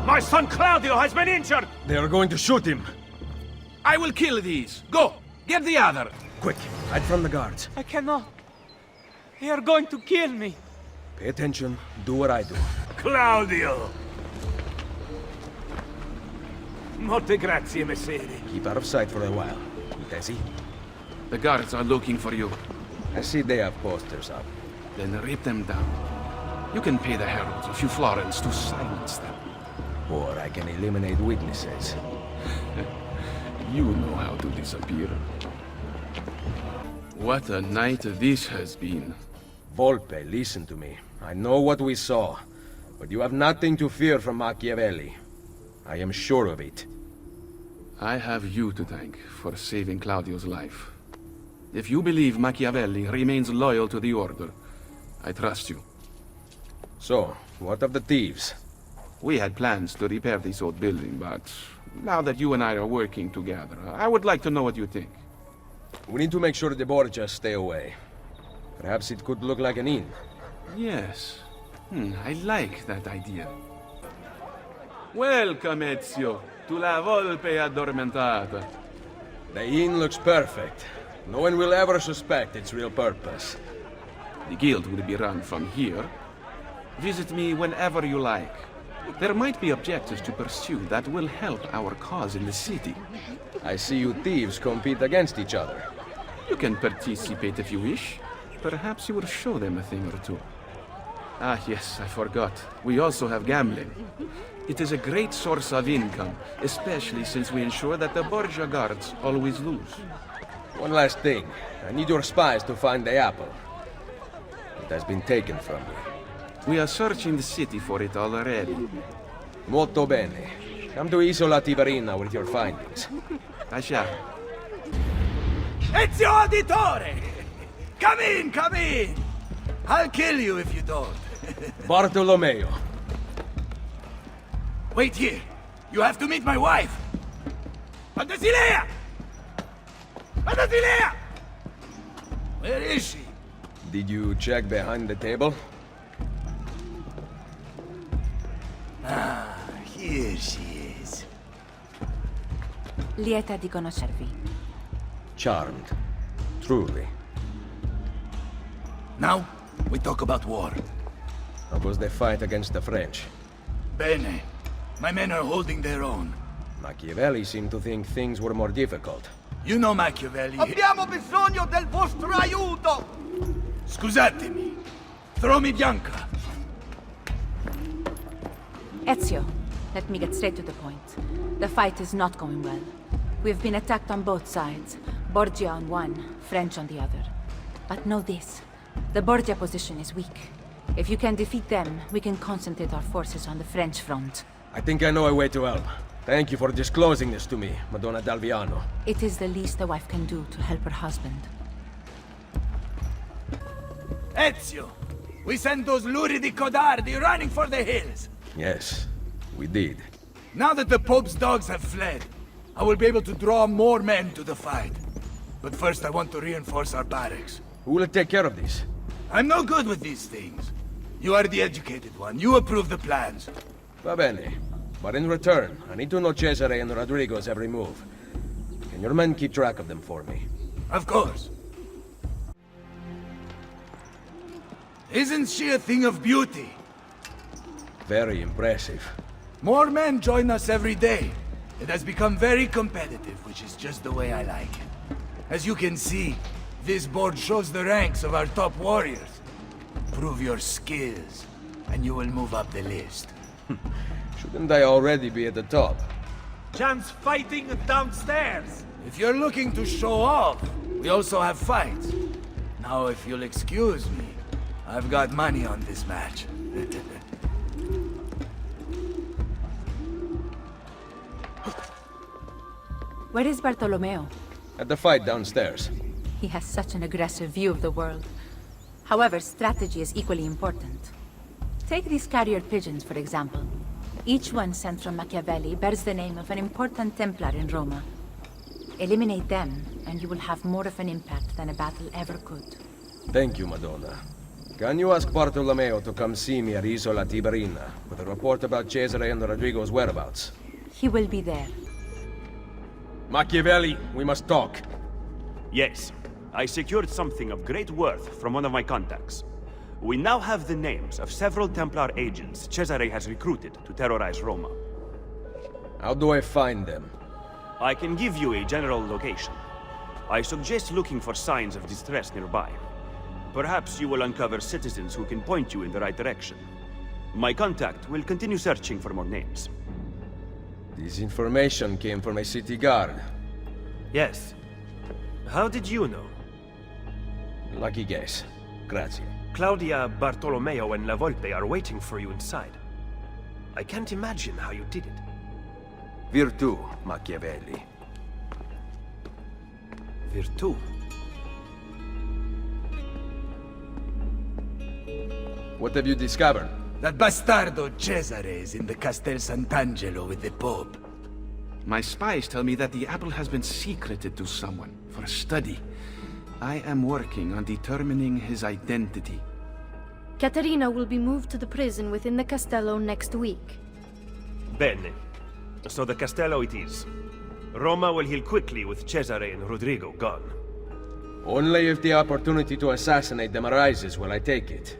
Speaker 6: My son Claudio has been injured!
Speaker 11: They are going to shoot him.
Speaker 22: I will kill these. Go! Get the other!
Speaker 11: Quick, hide from the guards.
Speaker 20: I cannot. They are going to kill me.
Speaker 11: Pay attention, do what I do.
Speaker 6: Claudio! Molte grazie, Messere.
Speaker 11: Keep out of sight for a while. Desi?
Speaker 22: The guards are looking for you.
Speaker 11: I see they have posters up.
Speaker 22: Then rip them down. You can pay the heralds a few florins to silence them.
Speaker 11: Or I can eliminate witnesses.
Speaker 22: You know how to disappear. What a night this has been.
Speaker 11: Volpe, listen to me. I know what we saw, but you have nothing to fear from Machiavelli. I am sure of it.
Speaker 22: I have you to thank for saving Claudio's life. If you believe Machiavelli remains loyal to the Order, I trust you.
Speaker 11: So, what of the thieves?
Speaker 22: We had plans to repair this old building, but now that you and I are working together, I would like to know what you think.
Speaker 11: We need to make sure the Borgias stay away. Perhaps it could look like an inn.
Speaker 22: Yes. I like that idea. Welcome, Ezio, to La Volpe Addormentata.
Speaker 11: The inn looks perfect. No one will ever suspect its real purpose.
Speaker 22: The guild will be run from here. Visit me whenever you like. There might be objectives to pursue that will help our cause in the city.
Speaker 11: I see you thieves compete against each other.
Speaker 22: You can participate if you wish. Perhaps you will show them a thing or two. Ah, yes, I forgot. We also have gambling. It is a great source of income, especially since we ensure that the Borgia guards always lose.
Speaker 11: One last thing. I need your spies to find the apple. It has been taken from me.
Speaker 22: We are searching the city for it already.
Speaker 11: Molto bene. Come to Isola Tiberina with your findings.
Speaker 22: I shall.
Speaker 6: Ezio Auditore! Come in, come in! I'll kill you if you don't.
Speaker 11: Bartolomeo.
Speaker 6: Wait here. You have to meet my wife. Pantasilea! Pantasilea! Where is she?
Speaker 11: Did you check behind the table?
Speaker 6: Ah, here she is.
Speaker 2: Lieta di conoscervi.
Speaker 11: Charmed. Truly.
Speaker 6: Now, we talk about war.
Speaker 11: How was the fight against the French?
Speaker 6: Bene. My men are holding their own.
Speaker 11: Machiavelli seemed to think things were more difficult.
Speaker 6: You know Machiavelli.
Speaker 5: Abbiamo bisogno del vostro aiuto!
Speaker 6: Scusatemi. Throw me Bianca.
Speaker 2: Ezio, let me get straight to the point. The fight is not going well. We've been attacked on both sides. Borgia on one, French on the other. But know this. The Borgia position is weak. If you can defeat them, we can concentrate our forces on the French front.
Speaker 11: I think I know a way to help. Thank you for disclosing this to me, Madonna d'Alviano.
Speaker 2: It is the least a wife can do to help her husband.
Speaker 6: Ezio! We sent those luridi codardi running for the hills!
Speaker 11: Yes, we did.
Speaker 6: Now that the Pope's dogs have fled, I will be able to draw more men to the fight. But first I want to reinforce our barracks.
Speaker 11: Who will take care of this?
Speaker 6: I'm no good with these things. You are the educated one. You approve the plans.
Speaker 11: Va bene. But in return, I need to know Cesare and Rodrigo's every move. Can your men keep track of them for me?
Speaker 6: Of course. Isn't she a thing of beauty?
Speaker 11: Very impressive.
Speaker 6: More men join us every day. It has become very competitive, which is just the way I like it. As you can see, this board shows the ranks of our top warriors. Prove your skills, and you will move up the list.
Speaker 11: Shouldn't I already be at the top?
Speaker 6: Jan's fighting downstairs! If you're looking to show off, we also have fights. Now, if you'll excuse me, I've got money on this match.
Speaker 2: Where is Bartolomeo?
Speaker 11: At the fight downstairs.
Speaker 2: He has such an aggressive view of the world. However, strategy is equally important. Take these carrier pigeons, for example. Each one sent from Machiavelli bears the name of an important Templar in Roma. Eliminate them, and you will have more of an impact than a battle ever could.
Speaker 11: Thank you, Madonna. Can you ask Bartolomeo to come see me at Isola Tiberina with a report about Cesare and Rodrigo's whereabouts?
Speaker 2: He will be there.
Speaker 11: Machiavelli, we must talk.
Speaker 9: Yes. I secured something of great worth from one of my contacts. We now have the names of several Templar agents Cesare has recruited to terrorize Roma.
Speaker 11: How do I find them?
Speaker 9: I can give you a general location. I suggest looking for signs of distress nearby. Perhaps you will uncover citizens who can point you in the right direction. My contact will continue searching for more names.
Speaker 11: This information came from a city guard.
Speaker 9: Yes. How did you know?
Speaker 11: Lucky guess. Grazie.
Speaker 9: Claudia, Bartolomeo, and La Volpe are waiting for you inside. I can't imagine how you did it.
Speaker 11: Virtù, Machiavelli.
Speaker 9: Virtù?
Speaker 11: What have you discovered?
Speaker 6: That bastardo Cesare is in the Castel Sant'Angelo with the Pope.
Speaker 22: My spies tell me that the apple has been secreted to someone for a study. I am working on determining his identity.
Speaker 7: Caterina will be moved to the prison within the Castello next week.
Speaker 9: Bene. So the Castello it is. Roma will heal quickly with Cesare and Rodrigo gone.
Speaker 11: Only if the opportunity to assassinate them arises will I take it.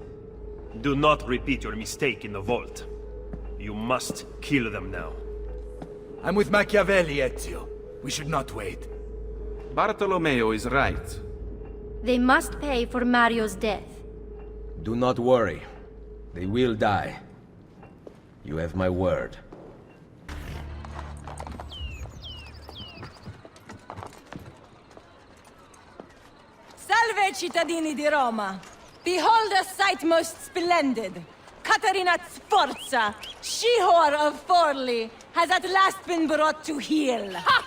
Speaker 9: Do not repeat your mistake in the vault. You must kill them now.
Speaker 6: I'm with Machiavelli, Ezio. We should not wait.
Speaker 22: Bartolomeo is right.
Speaker 7: They must pay for Mario's death.
Speaker 11: Do not worry. They will die. You have my word.
Speaker 21: Salve, cittadini di Roma! Behold a sight most splendid! Caterina Sforza, she-whore of Forli, has at last been brought to heel.
Speaker 12: Ha!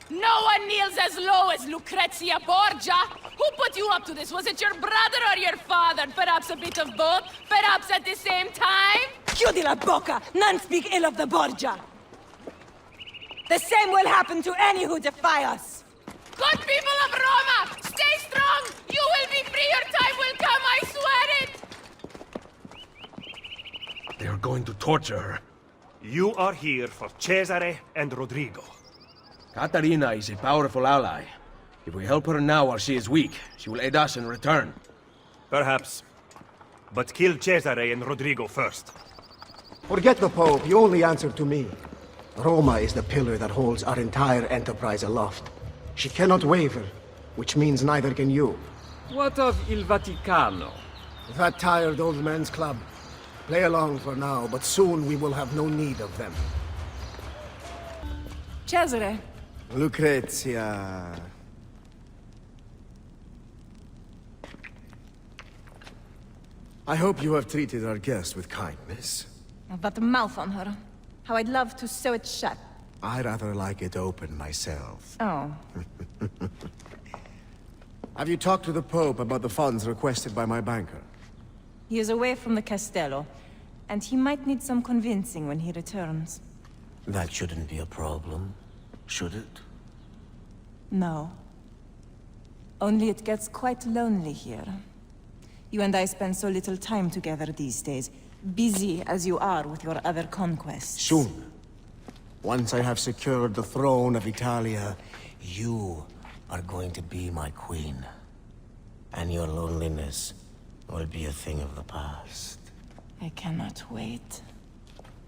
Speaker 12: No one kneels as low as Lucrezia Borgia. Who put you up to this? Was it your brother or your father? Perhaps a bit of both? Perhaps at the same time?
Speaker 21: Chiudi la bocca! None speak ill of the Borgia! The same will happen to any who defy us!
Speaker 12: Good people of Roma! Stay strong! You will be free! Your time will come, I swear it!
Speaker 10: They are going to torture her.
Speaker 9: You are here for Cesare and Rodrigo.
Speaker 11: Caterina is a powerful ally. If we help her now while she is weak, she will aid us in return.
Speaker 9: Perhaps. But kill Cesare and Rodrigo first.
Speaker 13: Forget the Pope, you only answer to me. Roma is the pillar that holds our entire enterprise aloft. She cannot waver, which means neither can you.
Speaker 19: What of Il Vaticano?
Speaker 13: That tired old man's club. Play along for now, but soon we will have no need of them.
Speaker 21: Cesare.
Speaker 13: Lucrezia. I hope you have treated our guest with kindness.
Speaker 21: That mouth on her. How I'd love to sew it shut.
Speaker 13: I rather like it open myself.
Speaker 21: Oh.
Speaker 13: Have you talked to the Pope about the funds requested by my banker?
Speaker 21: He is away from the Castello, and he might need some convincing when he returns.
Speaker 23: That shouldn't be a problem, should it?
Speaker 21: No. Only it gets quite lonely here. You and I spend so little time together these days, busy as you are with your other conquests.
Speaker 13: Soon. Once I have secured the throne of Italia,
Speaker 23: You are going to be my queen. And your loneliness will be a thing of the past.
Speaker 21: I cannot wait.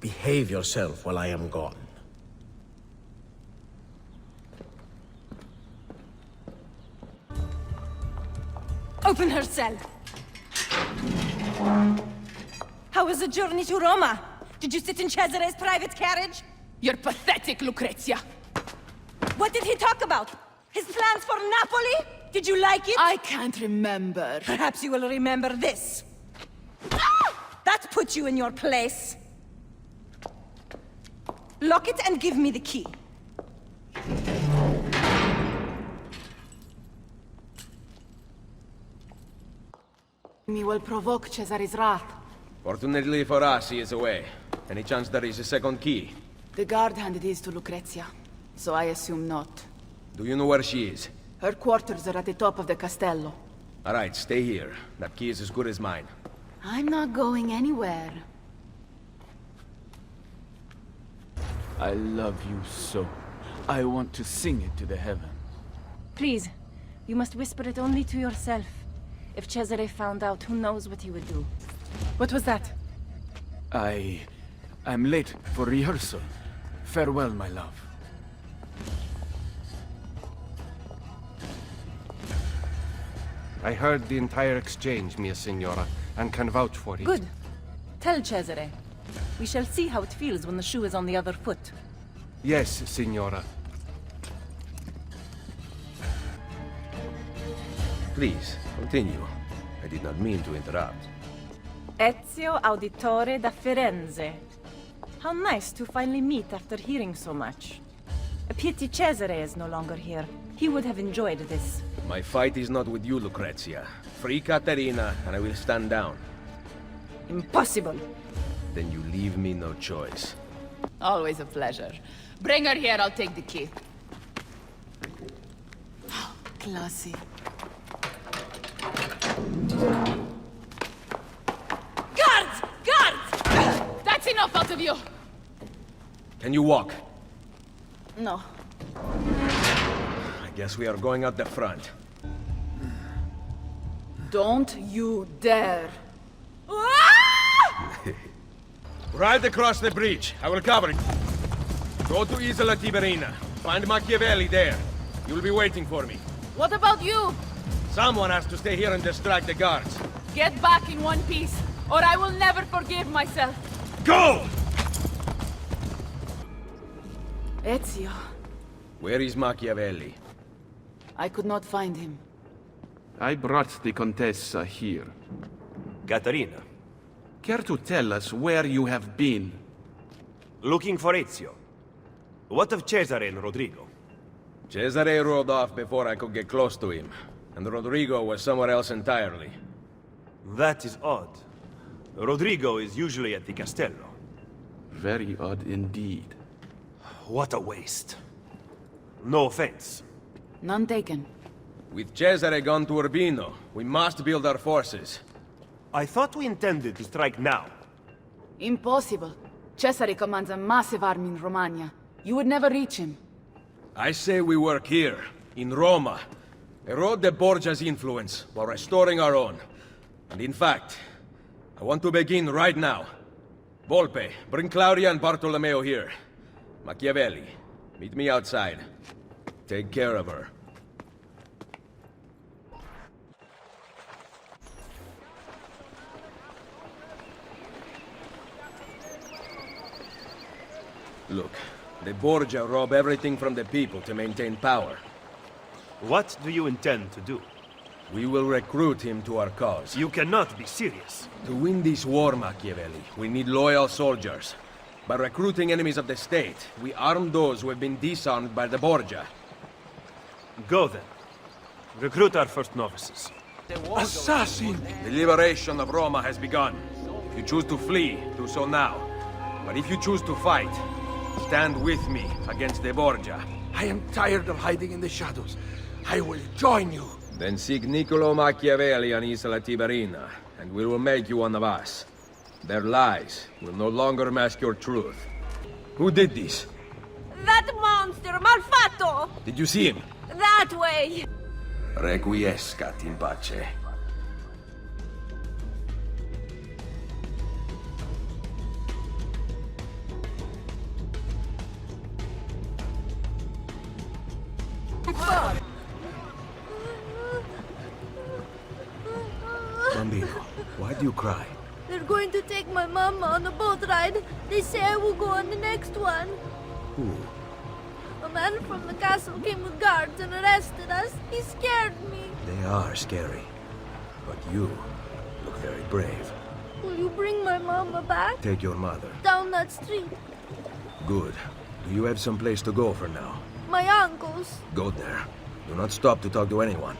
Speaker 13: behave yourself while I am gone.
Speaker 21: Open her cell. How was the journey to Roma? Did you sit in Cesare's private carriage?
Speaker 12: You're pathetic, Lucrezia.
Speaker 21: What did he talk about? His plans for Napoli? Did you like it?
Speaker 12: I can't remember.
Speaker 21: Perhaps you will remember this. That puts you in your place. Lock it and give me the key.
Speaker 12: Me will provoke Cesare's wrath.
Speaker 11: Fortunately for us, he is away. Any chance there is a second key?
Speaker 12: The guard handed his to Lucrezia, so I assume not.
Speaker 11: Do you know where she is?
Speaker 12: Her quarters are at the top of the castello.
Speaker 11: All right, stay here. That key is as good as mine.
Speaker 12: I'm not going anywhere.
Speaker 19: I love you so. I want to sing it to the heaven.
Speaker 21: Please, you must whisper it only to yourself. If Cesare found out, who knows what he would do. What was that?
Speaker 19: I'm late for rehearsal. Farewell, my love.
Speaker 24: I heard the entire exchange, mia signora, and can vouch for it.
Speaker 21: Good. Tell Cesare. We shall see how it feels when the shoe is on the other foot.
Speaker 24: Yes, signora.
Speaker 11: Please, continue. I did not mean to interrupt.
Speaker 21: Ezio Auditore da Firenze. How nice to finally meet after hearing so much. A pity Cesare is no longer here. He would have enjoyed this.
Speaker 11: My fight is not with you, Lucrezia. Free Caterina, and I will stand down.
Speaker 21: Impossible.
Speaker 11: Then you leave me no choice.
Speaker 12: Always a pleasure. Bring her here, I'll take the key. Oh, classy. Guards! Guards! That's enough out of you!
Speaker 11: Can you walk?
Speaker 12: No.
Speaker 11: I guess we are going out the front.
Speaker 12: Don't you dare!
Speaker 11: Ride across the bridge. I will cover it. Go to Isola Tiberina. Find Machiavelli there. You'll be waiting for me.
Speaker 12: What about you?
Speaker 11: Someone has to stay here and distract the guards.
Speaker 12: Get back in one piece, or I will never forgive myself.
Speaker 11: Go!
Speaker 12: Ezio.
Speaker 11: Where is Machiavelli?
Speaker 12: I could not find him.
Speaker 22: I brought the Contessa here.
Speaker 9: Caterina,
Speaker 22: Care to tell us where you have been?
Speaker 9: Looking for Ezio. What of Cesare and Rodrigo?
Speaker 10: Cesare rode off before I could get close to him, and Rodrigo was somewhere else entirely.
Speaker 9: That is odd. Rodrigo is usually at the Castello.
Speaker 22: Very odd indeed.
Speaker 9: What a waste. No offense.
Speaker 12: None taken.
Speaker 10: With Cesare gone to Urbino, we must build our forces.
Speaker 9: I thought we intended to strike now.
Speaker 12: Impossible. Cesare commands a massive army in Romagna. You would never reach him.
Speaker 10: I say we work here, in Roma. Erode the Borgia's influence, while restoring our own. And in fact, I want to begin right now. Volpe, bring Claudia and Bartolomeo here. Machiavelli, meet me outside. Take care of her. Look, the Borgia rob everything from the people to maintain power.
Speaker 9: What do you intend to do?
Speaker 10: We will recruit him to our cause.
Speaker 9: You cannot be serious.
Speaker 10: To win this war, Machiavelli, we need loyal soldiers. By recruiting enemies of the state, we arm those who have been disarmed by the Borgia.
Speaker 9: Go then. Recruit our first novices.
Speaker 10: Assassin! The liberation of Roma has begun. If you choose to flee, do so now. But if you choose to fight, stand with me against the Borgia.
Speaker 6: I am tired of hiding in the shadows. I will join you.
Speaker 10: Then seek Niccolo Machiavelli on Isola Tiberina, and we will make you one of us. Their lies will no longer mask your truth. Who did this?
Speaker 7: That monster, Malfatto!
Speaker 10: Did you see him?
Speaker 7: That way!
Speaker 10: Requiescat in pace. Bambino, why do you cry?
Speaker 7: They're going to take my mama on a boat ride. They say I will go on the next one.
Speaker 10: Who?
Speaker 7: A man from the castle came with guards and arrested us. He scared me.
Speaker 10: They are scary. But you look very brave.
Speaker 7: Will you bring my mama back?
Speaker 10: Take your mother.
Speaker 7: Down that street.
Speaker 10: Good. Do you have some place to go for now?
Speaker 7: My uncle's.
Speaker 10: Go there. Do not stop to talk to anyone.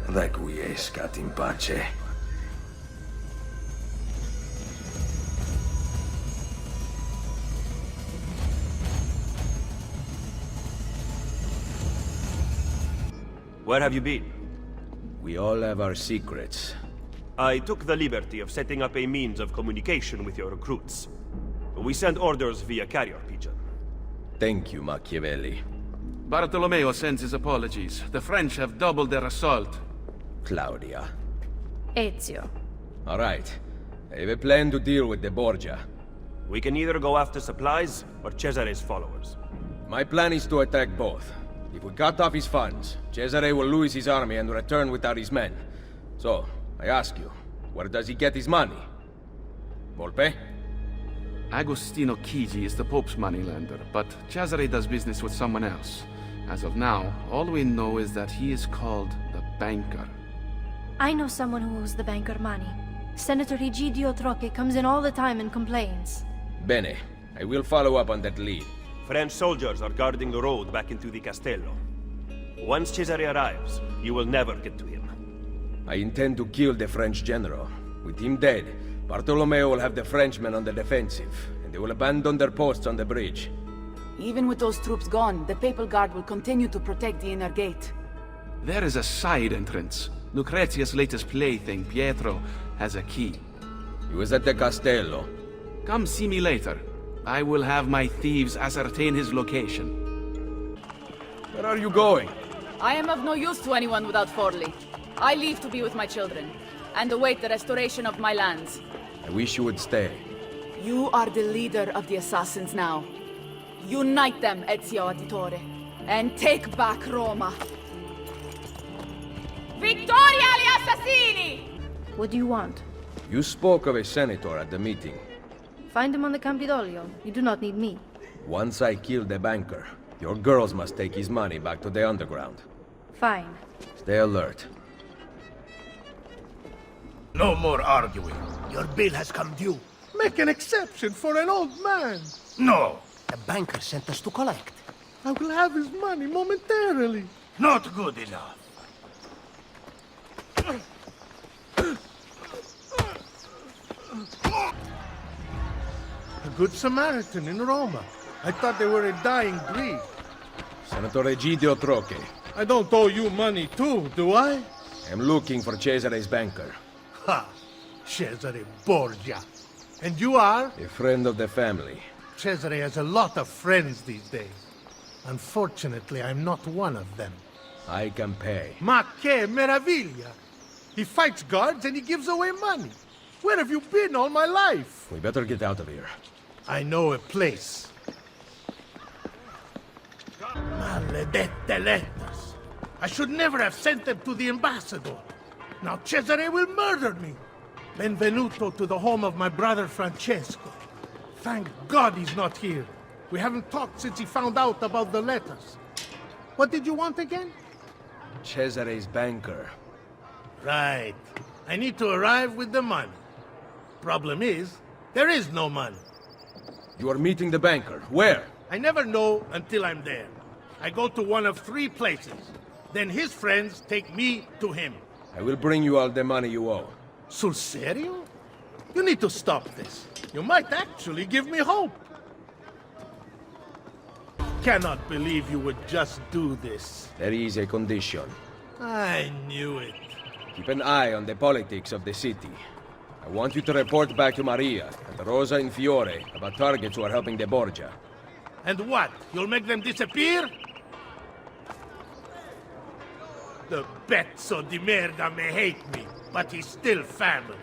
Speaker 10: Requiescat in pace.
Speaker 9: Where have you been?
Speaker 10: We all have our secrets.
Speaker 9: I took the liberty of setting up a means of communication with your recruits. We send orders via carrier pigeon.
Speaker 10: Thank you, Machiavelli.
Speaker 22: Bartolomeo sends his apologies. The French have doubled their assault.
Speaker 10: Claudia.
Speaker 7: Ezio.
Speaker 10: All right. I have a plan to deal with the Borgia.
Speaker 9: We can either go after supplies or Cesare's followers.
Speaker 10: My plan is to attack both. If we cut off his funds, Cesare will lose his army and return without his men. So, I ask you, where does he get his money? Volpe?
Speaker 22: Agostino Chigi is the Pope's moneylender, but Cesare does business with someone else. As of now, all we know is that he is called the Banker.
Speaker 7: I know someone who owes the banker money. Senator Egidio Troche comes in all the time and complains.
Speaker 10: Bene. I will follow up on that lead.
Speaker 9: French soldiers are guarding the road back into the Castello. Once Cesare arrives, you will never get to him.
Speaker 10: I intend to kill the French general. With him dead, Bartolomeo will have the Frenchmen on the defensive, and they will abandon their posts on the bridge.
Speaker 12: Even with those troops gone, the Papal Guard will continue to protect the inner gate.
Speaker 22: There is a side entrance. Lucrezia's latest plaything, Pietro, has a key.
Speaker 10: He was at the Castello.
Speaker 22: Come see me later. I will have my thieves ascertain his location.
Speaker 10: Where are you going?
Speaker 12: I am of no use to anyone without Forli. I leave to be with my children, and await the restoration of my lands.
Speaker 10: I wish you would stay.
Speaker 12: You are the leader of the assassins now. Unite them, Ezio Auditore, and take back Roma. Vittoria agli assassini!
Speaker 7: What do you want?
Speaker 10: You spoke of a senator at the meeting.
Speaker 7: Find him on the Campidoglio. You do not need me.
Speaker 10: Once I kill the banker, your girls must take his money back to the underground.
Speaker 7: Fine.
Speaker 10: Stay alert.
Speaker 5: No more arguing. Your bill has come due.
Speaker 1: Make an exception for an old man.
Speaker 5: No. The banker sent us to collect.
Speaker 1: I will have his money momentarily.
Speaker 5: Not good enough.
Speaker 1: A good Samaritan in Roma. I thought they were a dying breed.
Speaker 10: Senator Egidio Troche.
Speaker 1: I don't owe you money too, do I?
Speaker 10: I'm looking for Cesare's banker.
Speaker 1: Ha! Cesare Borgia. And you are?
Speaker 10: A friend of the family.
Speaker 1: Cesare has a lot of friends these days. Unfortunately, I'm not one of them.
Speaker 10: I can pay.
Speaker 1: Ma che meraviglia! He fights guards and he gives away money. Where have you been all my life?
Speaker 10: We better get out of here.
Speaker 1: I know a place. Maledette letters. I should never have sent them to the ambassador. Now Cesare will murder me. Benvenuto to the home of my brother Francesco. Thank God he's not here. We haven't talked since he found out about the letters. What did you want again?
Speaker 10: Cesare's banker.
Speaker 1: Right. I need to arrive with the money. Problem is, there is no money.
Speaker 10: You are meeting the banker. Where?
Speaker 1: I never know until I'm there. I go to one of 3 places. Then his friends take me to him.
Speaker 10: I will bring you all the money you owe.
Speaker 1: Sul serio? You need to stop this. You might actually give me hope. Cannot believe you would just do this.
Speaker 10: There is a condition.
Speaker 1: I knew it.
Speaker 10: Keep an eye on the politics of the city. I want you to report back to Maria and Rosa and Fiore about targets who are helping the Borgia.
Speaker 1: And what? You'll make them disappear? The pezzo di merda may hate me, but he's still family.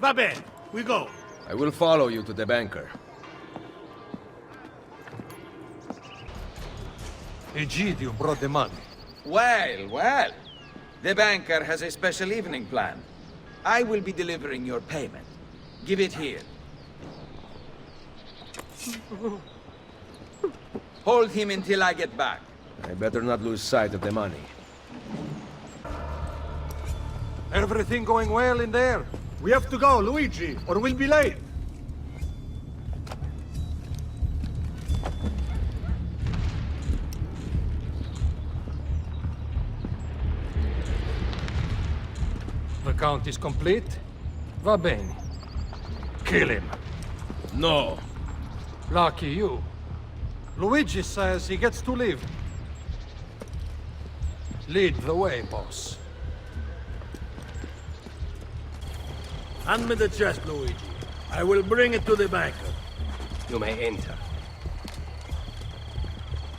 Speaker 1: Va bene, we go.
Speaker 10: I will follow you to the banker.
Speaker 4: Egidio brought the money.
Speaker 8: Well, well. The banker has a special evening planned. I will be delivering your payment. Give it here. Hold him until I get back.
Speaker 10: I better not lose sight of the money.
Speaker 4: Everything going well in there?
Speaker 1: We have to go, Luigi, or we'll be late.
Speaker 4: The count is complete? Va bene. Kill him.
Speaker 10: No.
Speaker 4: Lucky you. Luigi says he gets to live. Lead the way, boss.
Speaker 1: Hand me the chest, Luigi. I will bring it to the banker.
Speaker 18: You may enter.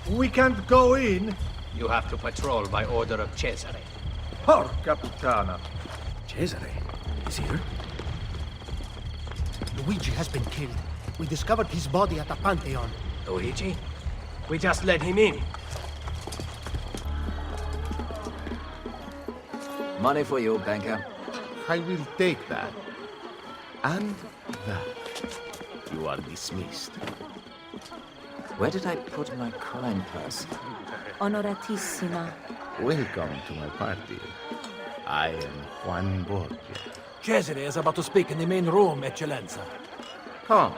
Speaker 1: We can't go in.
Speaker 18: You have to patrol by order of Cesare.
Speaker 1: Porca puttana.
Speaker 10: Cesare? Is he here?
Speaker 13: Luigi has been killed. We discovered his body at the Pantheon.
Speaker 18: Luigi? We just let him in.
Speaker 14: Money for you, banker.
Speaker 13: I will take that. And that. You are dismissed.
Speaker 14: Where did I put my coin purse?
Speaker 16: Onoratissima.
Speaker 13: Welcome to my party. I am Juan Borgia.
Speaker 4: Cesare is about to speak in the main room, Eccellenza.
Speaker 13: Come.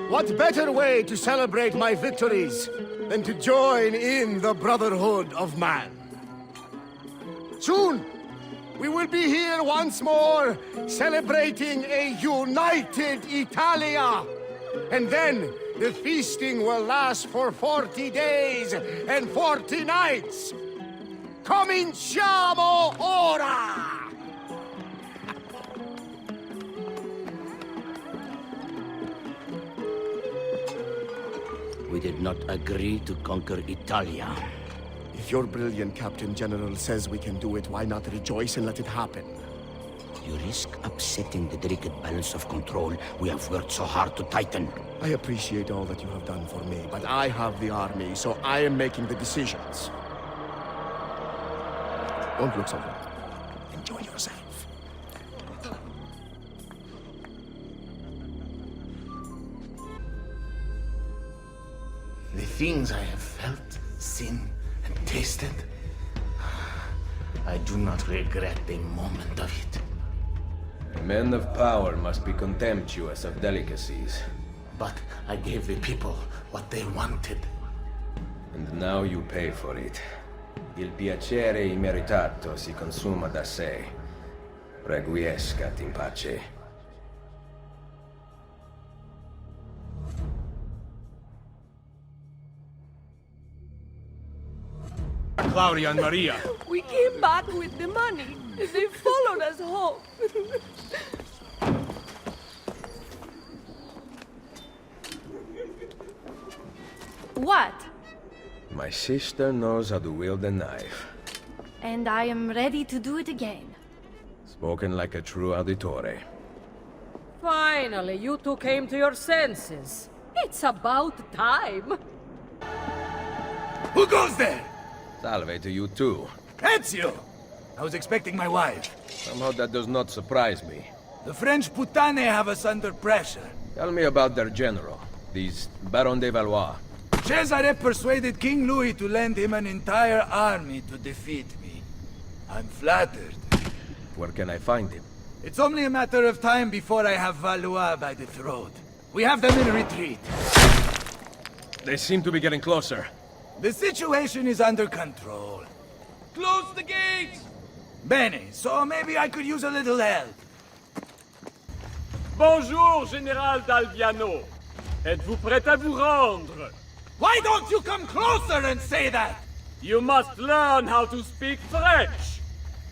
Speaker 13: What better way to celebrate my victories than to join in the Brotherhood of Man? Soon, we will be here once more, celebrating a united Italia. And then, the feasting will last for 40 days and 40 nights. Cominciamo ora!
Speaker 23: We did not agree to conquer Italia.
Speaker 13: If your brilliant Captain General says we can do it, why not rejoice and let it happen?
Speaker 23: You risk upsetting the delicate balance of control we have worked so hard to tighten.
Speaker 13: I appreciate all that you have done for me, but I have the army, so I am making the decisions.
Speaker 10: Don't look so bad.
Speaker 23: Enjoy yourself. The things I have felt, seen, and tasted, I do not regret a moment of it.
Speaker 11: Men of power must be contemptuous of delicacies.
Speaker 23: But I gave the people what they wanted.
Speaker 11: And now you pay for it. Il piacere immeritato si consuma da sé. Requiescat in pace.
Speaker 10: Claudia and Maria.
Speaker 7: We came back with the money. They followed us home. What?
Speaker 11: My sister knows how to wield a knife.
Speaker 7: And I am ready to do it again.
Speaker 11: Spoken like a true auditore.
Speaker 3: Finally, you two came to your senses. It's about time.
Speaker 6: Who goes there?
Speaker 11: Salve to you too.
Speaker 6: Ezio! I was expecting my wife.
Speaker 11: Somehow that does not surprise me.
Speaker 6: The French putane have us under pressure.
Speaker 11: Tell me about their general, these Baron de Valois.
Speaker 6: Cesare persuaded King Louis to lend him an entire army to defeat me. I'm flattered.
Speaker 11: Where can I find him?
Speaker 6: It's only a matter of time before I have Valois by the throat. We have them in retreat.
Speaker 10: They seem to be getting closer.
Speaker 6: The situation is under control.
Speaker 18: Close the gates!
Speaker 6: Bene, so maybe I could use a little help.
Speaker 18: Bonjour, Général d'Alviano. Êtes-vous prêt à vous rendre?
Speaker 6: Why don't you come closer and say that?
Speaker 18: You must learn how to speak French.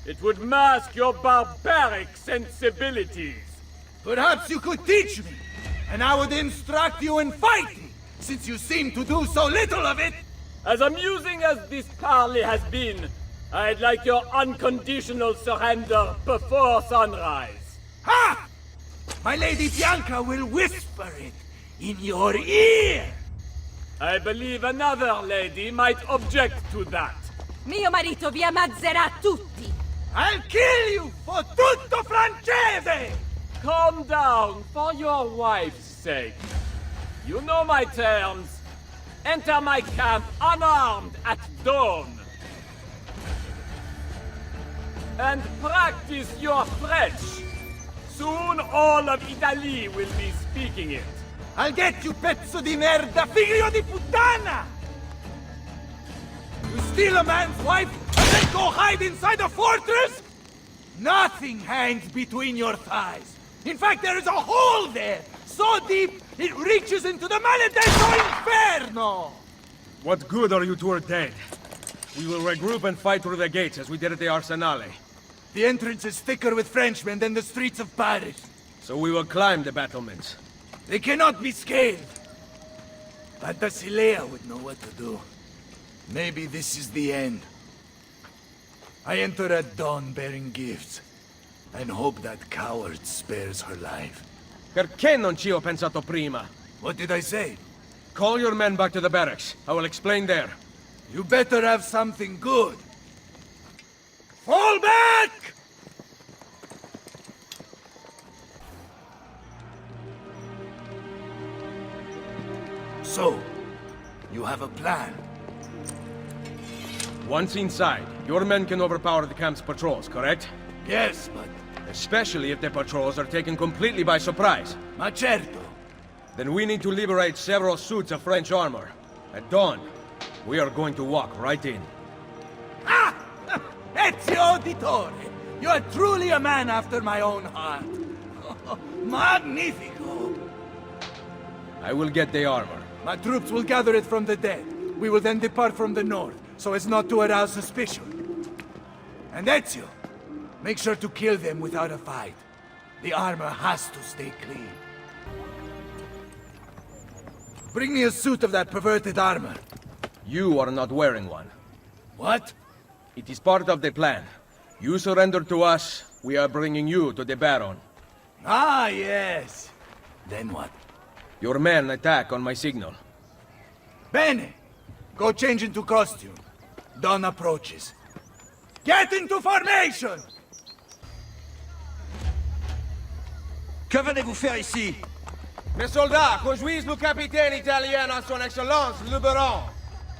Speaker 18: It would mask your barbaric sensibilities.
Speaker 6: Perhaps you could teach me, and I would instruct you in fighting, since you seem to do so little of it.
Speaker 18: As amusing as this parley has been, I'd like your unconditional surrender before sunrise.
Speaker 6: Ha! My Lady Bianca will whisper it in your ear.
Speaker 18: I believe another lady might object to that.
Speaker 3: Mio marito vi ammazzerà tutti.
Speaker 6: I'll kill you for tutto francese!
Speaker 18: Calm down for your wife's sake. You know my terms. Enter my camp unarmed at dawn. And practice your French. Soon all of Italy will be speaking it.
Speaker 6: I'll get you, pezzo di merda, figlio di puttana! You steal a man's wife and then go hide inside a fortress? Nothing hangs between your thighs. In fact, there is a hole there, so deep it reaches into the maledetto inferno!
Speaker 10: What good are you two are dead? We will regroup and fight through the gates as we did at the Arsenale.
Speaker 6: The entrance is thicker with Frenchmen than the streets of Paris.
Speaker 10: So we will climb the battlements.
Speaker 6: They cannot be scaled. But Basilea would know what to do. Maybe this is the end. I enter at dawn bearing gifts, and hope that coward spares her life.
Speaker 10: Perché non ci ho pensato prima?
Speaker 6: What did I say?
Speaker 10: Call your men back to the barracks. I will explain there.
Speaker 6: You better have something good. Fall back! So, you have a plan?
Speaker 10: Once inside, your men can overpower the camp's patrols, correct?
Speaker 6: Yes, but...
Speaker 10: Especially if the patrols are taken completely by surprise.
Speaker 6: Ma certo.
Speaker 10: Then we need to liberate several suits of French armor. At dawn, we are going to walk right in.
Speaker 6: Ah! Ezio Auditore! You are truly a man after my own heart. Magnifico!
Speaker 10: I will get the armor.
Speaker 6: My troops will gather it from the dead. We will then depart from the north, so as not to arouse suspicion. And Ezio, make sure to kill them without a fight. The armor has to stay clean. Bring me a suit of that perverted armor.
Speaker 10: You are not wearing one.
Speaker 6: What?
Speaker 10: It is part of the plan. You surrender to us, we are bringing you to the Baron.
Speaker 6: Ah, yes. Then what?
Speaker 10: Your men attack on my signal.
Speaker 6: Bene! Go change into costume. Dawn approaches. Get into formation!
Speaker 11: Que venez-vous faire ici? Mes soldats, conduisent le capitaine italien à son excellence, le baron.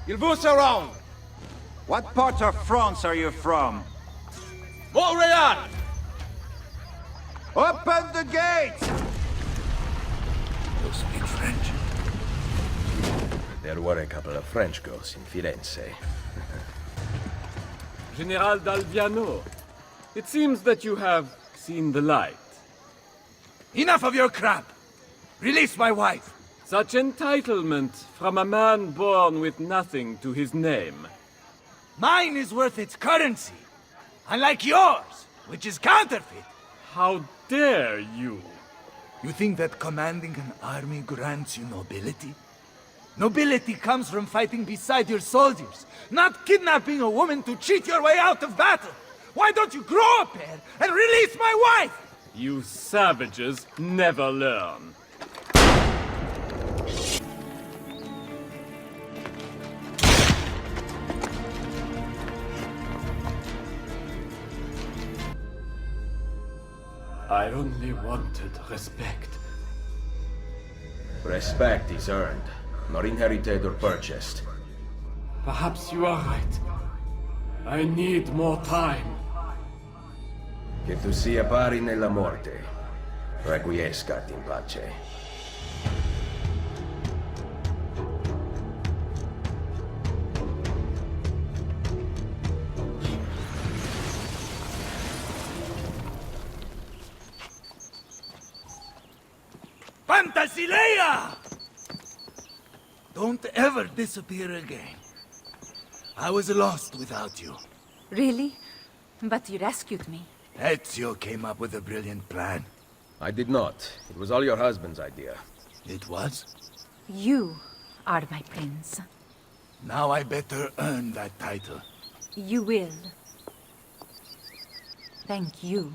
Speaker 11: Il vous surround.
Speaker 2: What part of France are you from?
Speaker 11: Montreal!
Speaker 2: Open the gates!
Speaker 6: You speak French?
Speaker 10: There were a couple of French girls in Firenze.
Speaker 19: General d'Alviano, it seems that you have seen the light.
Speaker 6: Enough of your crap! Release my wife!
Speaker 19: Such entitlement from a man born with nothing to his name.
Speaker 6: Mine is worth its currency, unlike yours, which is counterfeit.
Speaker 19: How dare you?
Speaker 6: You think that commanding an army grants you nobility? Nobility comes from fighting beside your soldiers, not kidnapping a woman to cheat your way out of battle. Why don't you grow a pair and release my wife?
Speaker 19: You savages never learn. I only wanted respect.
Speaker 10: Respect is earned, not inherited or purchased.
Speaker 19: Perhaps you are right. I need more time.
Speaker 10: Che tu sia pari nella morte, requiescat in pace.
Speaker 6: Fantasilea! Don't ever disappear again. I was lost without you.
Speaker 16: Really? But you rescued me.
Speaker 6: Ezio came up with a brilliant plan.
Speaker 10: I did not. It was all your husband's idea.
Speaker 6: It was?
Speaker 16: You are my prince.
Speaker 6: Now I better earn that title.
Speaker 16: You will. Thank you.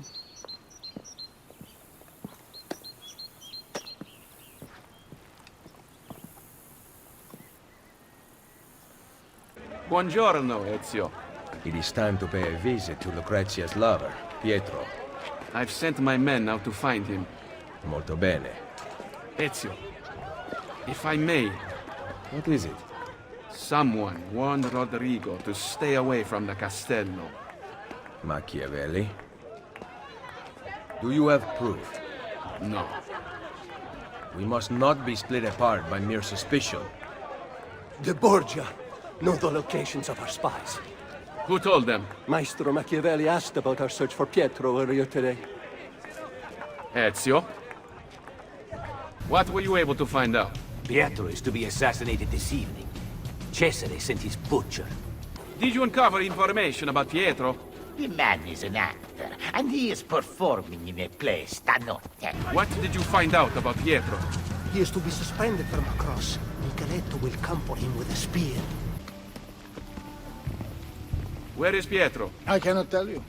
Speaker 22: Buongiorno, Ezio.
Speaker 10: It is time to pay a visit to Lucrezia's lover, Pietro.
Speaker 22: I've sent my men now to find him.
Speaker 10: Molto bene.
Speaker 22: Ezio, if I may...
Speaker 10: What is it?
Speaker 22: Someone warned Rodrigo to stay away from the Castello.
Speaker 10: Machiavelli? Do you have proof?
Speaker 22: No.
Speaker 10: We must not be split apart by mere suspicion.
Speaker 5: The Borgia know the locations of our spies.
Speaker 22: Who told them?
Speaker 5: Maestro Machiavelli asked about our search for Pietro earlier today.
Speaker 22: Ezio? What were you able to find out?
Speaker 15: Pietro is to be assassinated this evening. Cesare sent his butcher.
Speaker 22: Did you uncover information about Pietro?
Speaker 17: The man is an actor, and he is performing in a play stanotte.
Speaker 22: What did you find out about Pietro?
Speaker 5: He is to be suspended from a cross. Micheletto will come for him with a spear.
Speaker 22: Where is Pietro?
Speaker 13: I cannot tell you.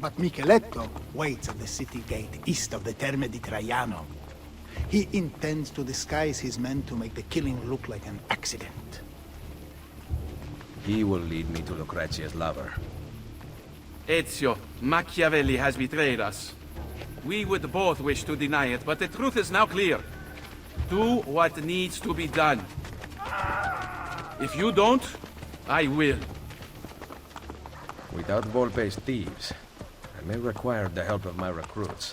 Speaker 13: But Micheletto waits at the city gate east of the Terme di Traiano. He intends to disguise his men to make the killing look like an accident.
Speaker 10: He will lead me to Lucrezia's lover.
Speaker 22: Ezio, Machiavelli has betrayed us. We would both wish to deny it, but the truth is now clear. Do what needs to be done. If you don't, I will.
Speaker 10: Without Volpe's thieves, I may require the help of my recruits.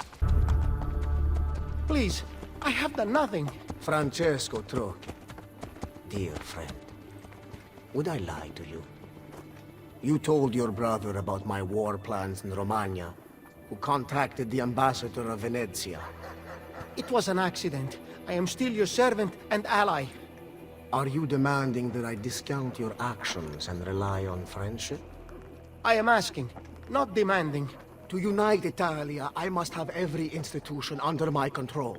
Speaker 5: Please, I have done nothing.
Speaker 23: Francesco Trocchi. Dear friend, would I lie to you? You told your brother about my war plans in Romagna, who contacted the ambassador of Venezia.
Speaker 5: It was an accident. I am still your servant and ally.
Speaker 23: Are you demanding that I discount your actions and rely on friendship?
Speaker 5: I am asking, not demanding.
Speaker 23: To unite Italia, I must have every institution under my control.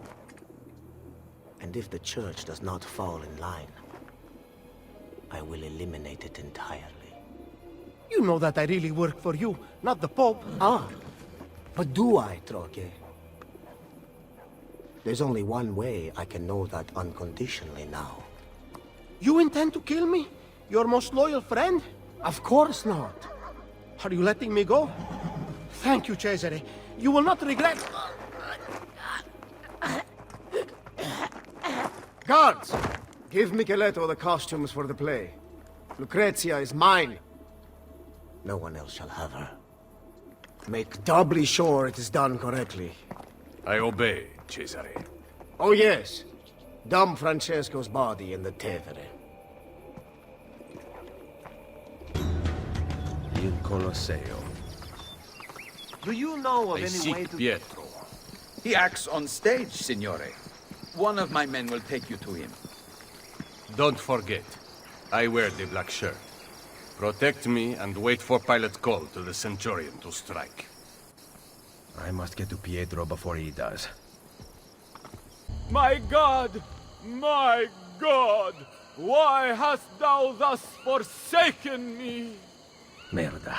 Speaker 23: And if the Church does not fall in line, I will eliminate it entirely.
Speaker 5: You know that I really work for you, not the Pope.
Speaker 23: Ah, but do I, Trocchi? There's only one way I can know that unconditionally now.
Speaker 5: You intend to kill me? Your most loyal friend?
Speaker 23: Of course not.
Speaker 13: Are you letting me go? Thank you, Cesare. You will not regret... Guards! Give Micheletto the costumes for the play. Lucrezia is mine.
Speaker 23: No one else shall have her. Make doubly sure it is done correctly.
Speaker 22: I obey, Cesare.
Speaker 23: Oh yes. Dump Francesco's body in the Tevere.
Speaker 11: Il Colosseo.
Speaker 15: Do you know of
Speaker 22: I
Speaker 15: any
Speaker 22: seek
Speaker 15: way to...
Speaker 22: Pietro.
Speaker 8: He acts on stage, signore. One of my men will take you to him.
Speaker 22: Don't forget, I wear the black shirt. Protect me and wait for pilot's call to the Centurion to strike.
Speaker 11: I must get to Pietro before he does.
Speaker 19: My God! My God! Why hast thou thus forsaken me?
Speaker 11: Merda.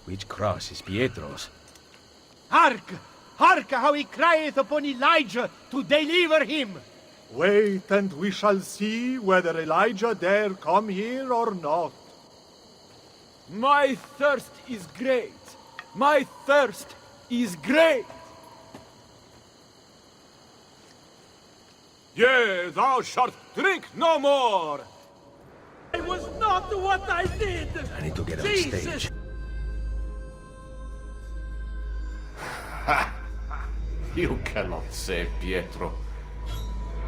Speaker 11: Which cross is Pietro's?
Speaker 1: Hark! Hark how he crieth upon Elijah to deliver him!
Speaker 9: Wait, and we shall see whether Elijah dare come here or not.
Speaker 19: My thirst is great. My thirst is great. Yea, thou shalt drink no more.
Speaker 1: It was not what I did!
Speaker 11: I need to get on
Speaker 1: Jesus.
Speaker 11: stage.
Speaker 22: Ha! You cannot save Pietro.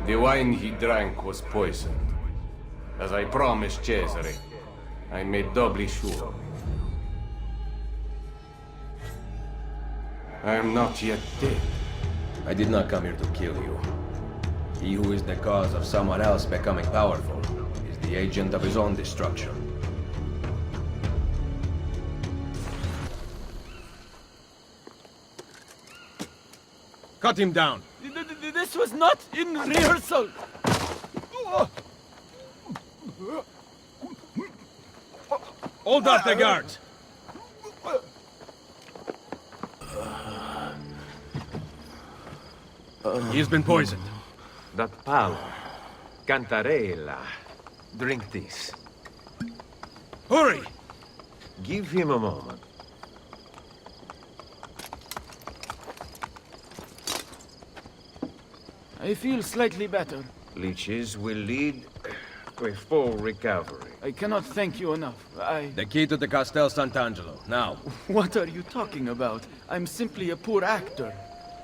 Speaker 22: The wine he drank was poisoned. As I promised Cesare, I made doubly sure. I am not yet dead.
Speaker 11: I did not come here to kill you. He who is the cause of someone else becoming powerful is the agent of his own destruction.
Speaker 10: Cut him down.
Speaker 19: This was not in rehearsal.
Speaker 10: Hold up the guards. He's been poisoned.
Speaker 15: That palo. Cantarella. Drink this.
Speaker 10: Hurry!
Speaker 15: Give him a moment.
Speaker 19: I feel slightly better.
Speaker 15: Leeches will lead to a full recovery.
Speaker 19: I cannot thank you enough.
Speaker 10: The key to the Castel Sant'Angelo, now.
Speaker 19: What are you talking about? I'm simply a poor actor.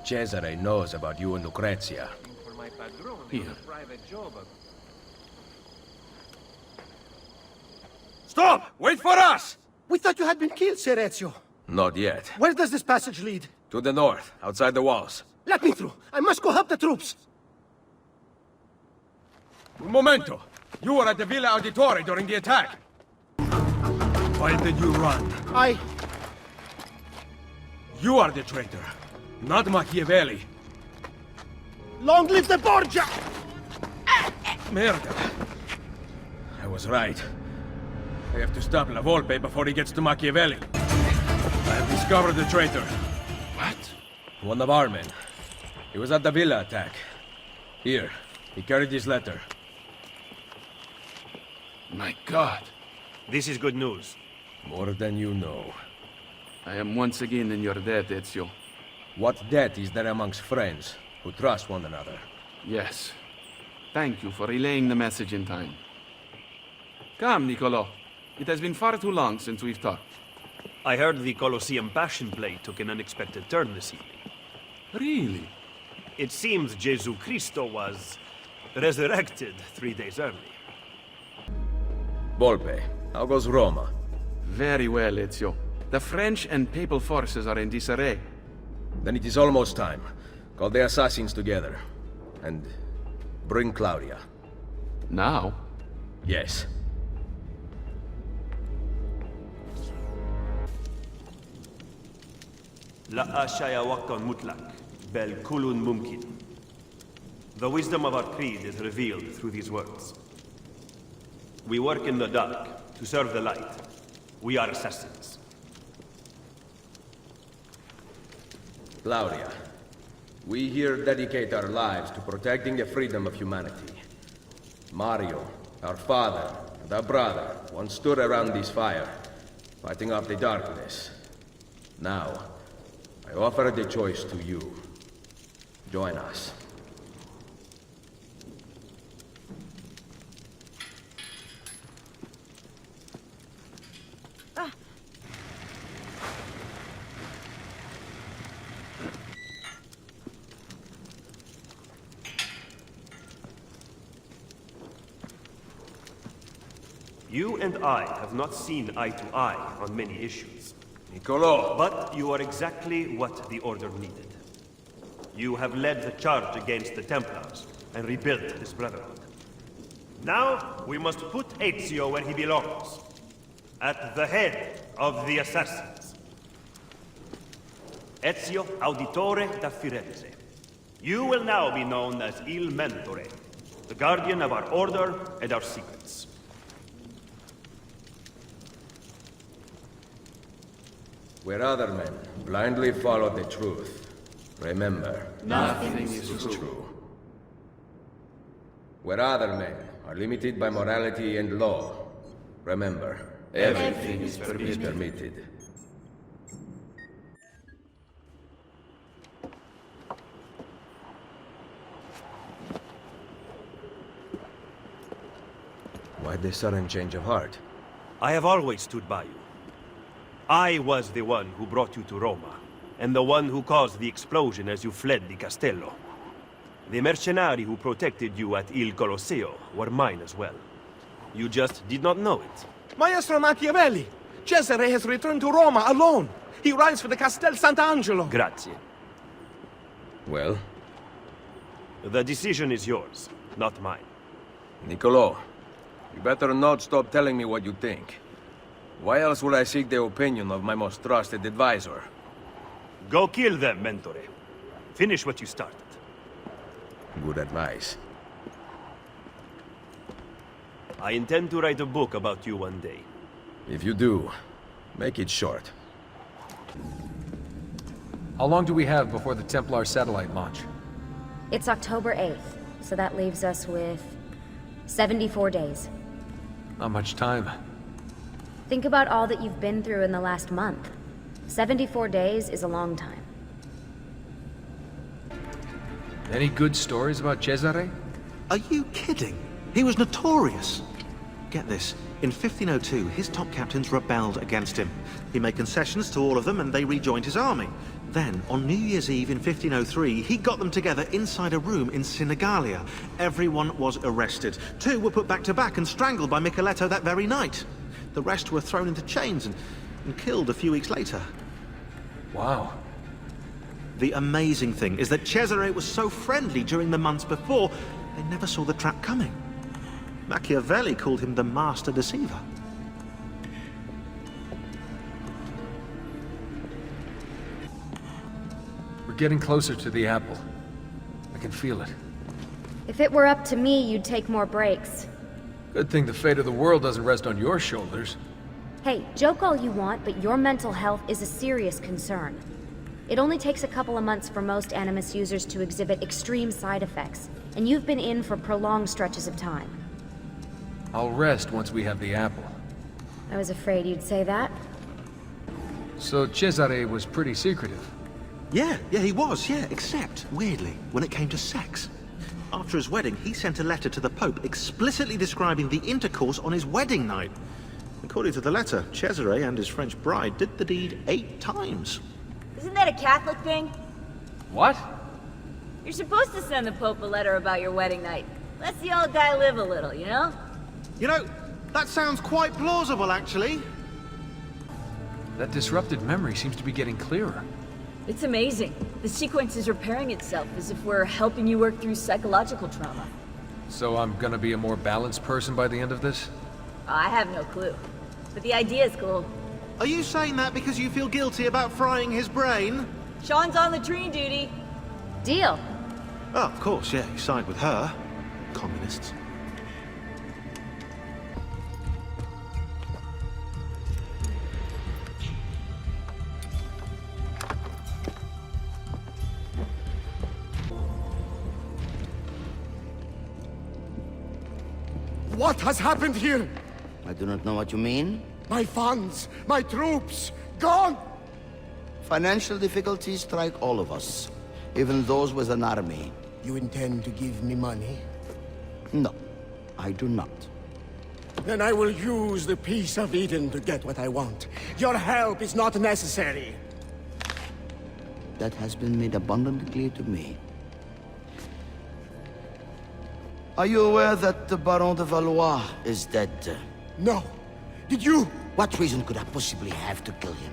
Speaker 11: Cesare knows about you and Lucrezia.
Speaker 10: Here. Stop! Wait for us!
Speaker 13: We thought you had been killed, Sir Ezio.
Speaker 11: Not yet.
Speaker 13: Where does this passage lead?
Speaker 11: To the north, outside the walls.
Speaker 13: Let me through. I must go help the troops.
Speaker 10: Un momento! You were at the Villa Auditore during the attack. Why did you run? You are the traitor, not Machiavelli.
Speaker 13: Long live the Borgia!
Speaker 10: Merda. I was right. I have to stop La Volpe before he gets to Machiavelli. I have discovered the traitor.
Speaker 22: What?
Speaker 11: One of our men. He was at the Villa attack. Here, he carried his letter.
Speaker 22: My God.
Speaker 15: This is good news.
Speaker 11: More than you know.
Speaker 22: I am once again in your debt, Ezio.
Speaker 11: What debt is there amongst friends who trust one another?
Speaker 22: Yes. Thank you for relaying the message in time. Come, Niccolo. It has been far too long since we've talked.
Speaker 15: I heard the Colosseum Passion Play took an unexpected turn this evening.
Speaker 22: Really?
Speaker 15: It seems Gesù Cristo was resurrected 3 days early.
Speaker 11: Volpe, how goes Roma?
Speaker 22: Very well, Ezio. The French and Papal forces are in disarray.
Speaker 11: Then it is almost time. Call the assassins together. And bring Claudia.
Speaker 22: Now?
Speaker 11: Yes.
Speaker 15: La ashaya wakkan mutlak, bel kulun mumkin. The wisdom of our creed is revealed through these words. We work in the dark to serve the light. We are assassins.
Speaker 11: Claudia, we here dedicate our lives to protecting the freedom of humanity. Mario, our father, and our brother once stood around this fire,
Speaker 10: fighting off the darkness. Now, I offer the choice to you. Join us.
Speaker 15: You and I have not seen eye to eye on many issues.
Speaker 10: Niccolo!
Speaker 15: But you are exactly what the Order needed. You have led the charge against the Templars and rebuilt this Brotherhood. Now, we must put Ezio where he belongs. At the head of the assassins. Ezio Auditore da Firenze. You will now be known as Il Mentore, the guardian of our Order and our secrets.
Speaker 10: Where other men blindly follow the truth, remember,
Speaker 23: nothing is true.
Speaker 10: Where other men are limited by morality and law, remember, everything is permitted. Why the sudden change of heart?
Speaker 15: I have always stood by you. I was the one who brought you to Roma, and the one who caused the explosion as you fled the Castello. The mercenari who protected you at Il Colosseo were mine as well. You just did not know it.
Speaker 5: Maestro Machiavelli! Cesare has returned to Roma alone! He rides for the Castel Sant'Angelo!
Speaker 15: Grazie.
Speaker 10: Well?
Speaker 15: The decision is yours, not mine.
Speaker 10: Niccolo, you better not stop telling me what you think. Why else would I seek the opinion of my most trusted advisor?
Speaker 15: Go kill them, Mentore. Finish what you started.
Speaker 10: Good advice.
Speaker 15: I intend to write a book about you one day.
Speaker 10: If you do, make it short.
Speaker 4: How long do we have before the Templar satellite launch?
Speaker 12: It's October 8th, so that leaves us with 74 days.
Speaker 4: Not much time.
Speaker 12: Think about all that you've been through in the last month. 74 days is a long time.
Speaker 4: Any good stories about Cesare?
Speaker 20: Are you kidding? He was notorious. Get this, in 1502, his top captains rebelled against him. He made concessions to all of them and they rejoined his army. Then, on New Year's Eve in 1503, he got them together inside a room in Sinigalia. Everyone was arrested. 2 were put back to back and strangled by Micheletto that very night. The rest were thrown into chains and killed a few weeks later.
Speaker 4: Wow.
Speaker 20: The amazing thing is that Cesare was so friendly during the months before, they never saw the trap coming. Machiavelli called him the master deceiver.
Speaker 4: We're getting closer to the apple. I can feel it.
Speaker 12: If it were up to me, you'd take more breaks.
Speaker 4: Good thing the fate of the world doesn't rest on your shoulders.
Speaker 12: Hey, joke all you want, but your mental health is a serious concern. It only takes a couple of months for most Animus users to exhibit extreme side effects, and you've been in for prolonged stretches of time.
Speaker 4: I'll rest once we have the apple.
Speaker 12: I was afraid you'd say that.
Speaker 4: So Cesare was pretty secretive.
Speaker 20: Yeah, he was, except, weirdly, when it came to sex. After his wedding, he sent a letter to the Pope explicitly describing the intercourse on his wedding night. According to the letter, Cesare and his French bride did the deed 8 times.
Speaker 21: Isn't that a Catholic thing?
Speaker 4: What?
Speaker 21: You're supposed to send the Pope a letter about your wedding night. Let the old guy live a little, you know?
Speaker 20: You know, that sounds quite plausible, actually.
Speaker 4: That disrupted memory seems to be getting clearer.
Speaker 21: It's amazing. The sequence is repairing itself as if we're helping you work through psychological trauma.
Speaker 4: So I'm gonna be a more balanced person by the end of this?
Speaker 21: I have no clue. But the idea is cool.
Speaker 20: Are you saying that because you feel guilty about frying his brain?
Speaker 21: Sean's on latrine duty.
Speaker 12: Deal.
Speaker 20: Oh, of course, yeah, you side with her. Communists.
Speaker 13: What has happened here?
Speaker 24: I do not know what you mean.
Speaker 13: My funds, my troops, gone!
Speaker 3: Financial difficulties strike all of us, even those with an army.
Speaker 13: You intend to give me money?
Speaker 3: No, I do not.
Speaker 13: Then I will use the Peace of Eden to get what I want. Your help is not necessary.
Speaker 3: That has been made abundantly clear to me. Are you aware that the Baron de Valois is dead?
Speaker 13: No. Did you?
Speaker 3: What reason could I possibly have to kill him?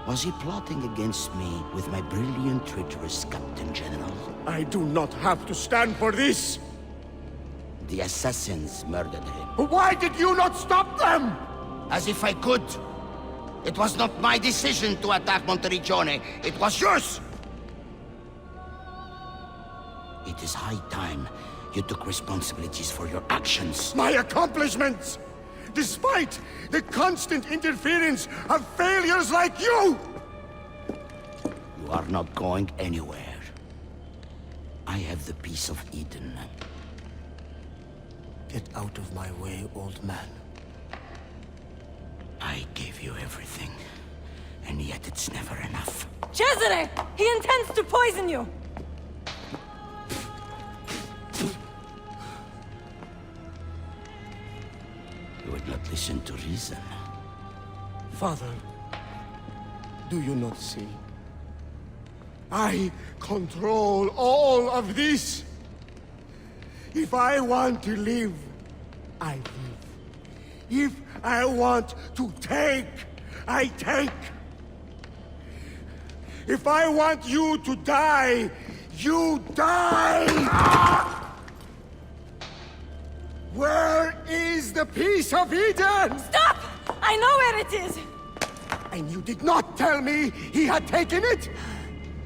Speaker 3: Was he plotting against me with my brilliant, traitorous Captain General?
Speaker 13: I do not have to stand for this!
Speaker 3: The assassins murdered him.
Speaker 13: Why did you not stop them?
Speaker 3: As if I could! It was not my decision to attack Monteriggione, it was yours! It is high time you took responsibilities for your actions.
Speaker 13: My accomplishments! Despite the constant interference of failures like you!
Speaker 3: You are not going anywhere. I have the Peace of Eden.
Speaker 13: Get out of my way, old man.
Speaker 3: I gave you everything, and yet it's never enough.
Speaker 21: Cesare! He intends to poison you!
Speaker 3: You would not listen to reason.
Speaker 13: Father, do you not see? I control all of this! If I want to live, I live. If I want to take, I take. If I want you to die, you die! Where is the Peace of Eden?
Speaker 21: Stop! I know where it is!
Speaker 13: And you did not tell me he had taken it?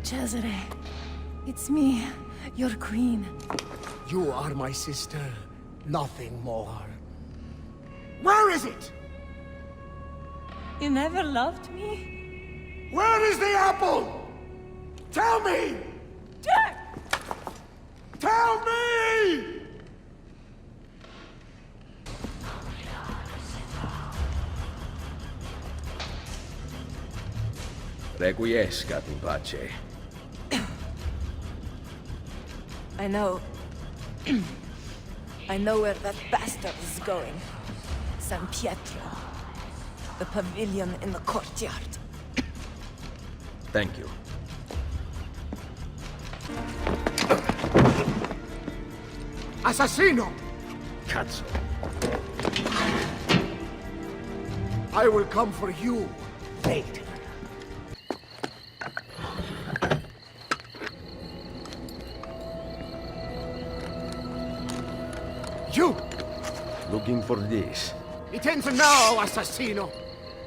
Speaker 21: Cesare, it's me, your queen.
Speaker 13: You are my sister, nothing more. Where is it?
Speaker 21: You never loved me?
Speaker 13: Where is the apple? Tell me! Tell me!
Speaker 11: Requiescat in pace.
Speaker 21: I know. I know where that bastard is going. San Pietro. The pavilion in the courtyard.
Speaker 11: Thank you.
Speaker 13: Assassino!
Speaker 11: Cazzo.
Speaker 13: I will come for you later. You!
Speaker 11: Looking for this.
Speaker 13: It ends now, Assassino.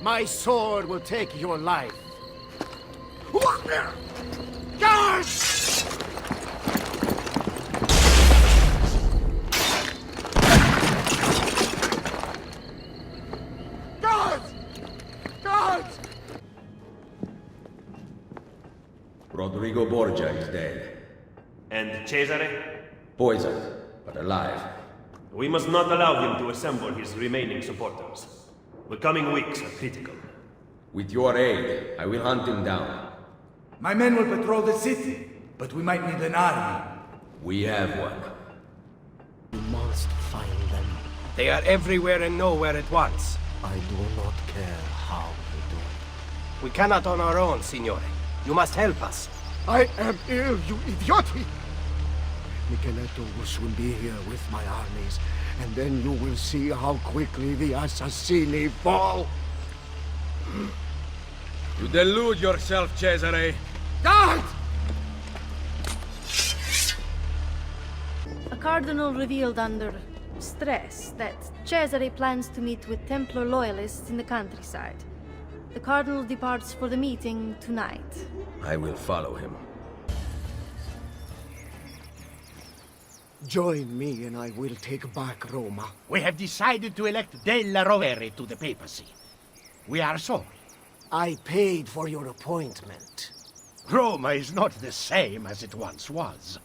Speaker 13: My sword will take your life. Guards! Guards! Guards!
Speaker 10: Rodrigo Borgia is dead.
Speaker 15: And Cesare?
Speaker 10: Poisoned, but alive.
Speaker 15: We must not allow him to assemble his remaining supporters. The coming weeks are critical.
Speaker 10: With your aid, I will hunt him down.
Speaker 6: My men will patrol the city, but we might need an army.
Speaker 10: We have one.
Speaker 23: You must find them.
Speaker 11: They are everywhere and nowhere at once.
Speaker 23: I do not care how you do it.
Speaker 11: We cannot on our own, signore. You must help us.
Speaker 13: I am ill, you idioti! Micheletto will soon be here with my armies, and then you will see how quickly the Assassini fall!
Speaker 10: You delude yourself, Cesare.
Speaker 13: Guard!
Speaker 7: A cardinal revealed under stress that Cesare plans to meet with Templar loyalists in the countryside. The cardinal departs for the meeting tonight.
Speaker 10: I will follow him.
Speaker 13: Join me and I will take back Roma.
Speaker 17: We have decided to elect Della Rovere to the papacy. We are sorry.
Speaker 13: I paid for your appointment.
Speaker 17: Roma is not the same as it once was.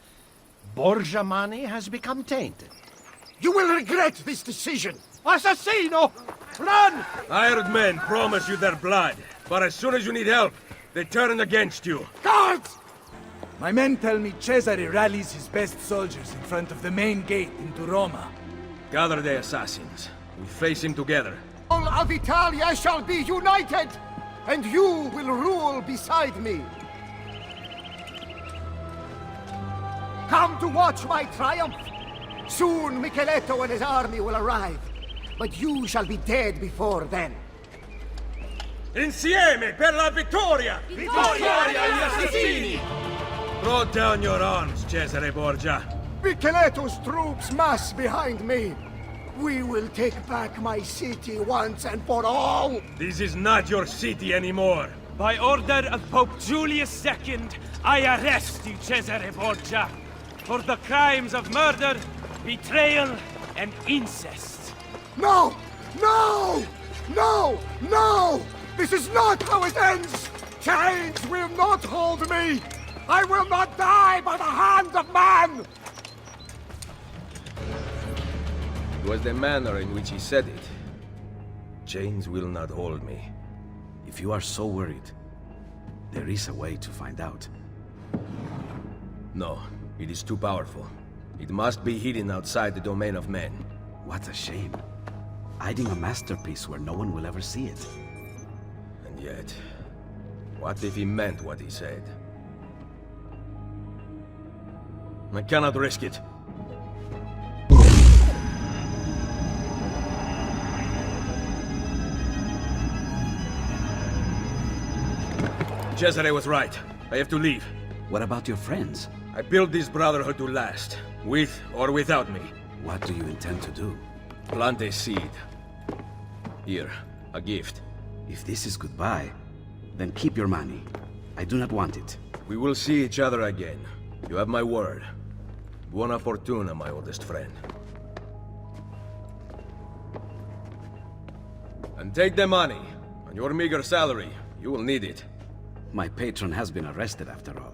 Speaker 17: Borgia money has become tainted.
Speaker 13: You will regret this decision!
Speaker 17: Assassino!
Speaker 13: Run!
Speaker 10: Hired men promise you their blood, but as soon as you need help, they turn against you.
Speaker 13: Guards!
Speaker 6: My men tell me Cesare rallies his best soldiers in front of the main gate into Roma.
Speaker 10: Gather the assassins. We face him together.
Speaker 13: All of Italia shall be united, and you will rule beside me. Come to watch my triumph. Soon Micheletto and his army will arrive, but you shall be dead before then.
Speaker 10: Insieme per la vittoria!
Speaker 13: Vittoria agli assassini!
Speaker 10: Throw down your arms, Cesare Borgia.
Speaker 13: Micheletto's troops mass behind me. We will take back my city once and for all.
Speaker 10: This is not your city anymore.
Speaker 19: By order of Pope Julius II, I arrest you, Cesare Borgia, for the crimes of murder, betrayal, and incest.
Speaker 13: No! No! No! No! This is not how it ends! Chains will not hold me! I will not die by the hand of man!
Speaker 11: It was the manner in which he said it. Chains will not hold me.
Speaker 2: If you are so worried, there is a way to find out.
Speaker 11: No, it is too powerful. It must be hidden outside the domain of men.
Speaker 2: What a shame. Hiding a masterpiece where no one will ever see it.
Speaker 11: And yet, what if he meant what he said? I cannot risk it. Cesare was right. I have to leave.
Speaker 2: What about your friends?
Speaker 11: I built this Brotherhood to last, with or without me.
Speaker 2: What do you intend to do?
Speaker 11: Plant a seed. Here, a gift.
Speaker 2: If this is goodbye, then keep your money. I do not want it.
Speaker 11: We will see each other again. You have my word. Buona fortuna, my oldest friend. And take the money. On your meager salary, you will need it.
Speaker 2: My patron has been arrested after all.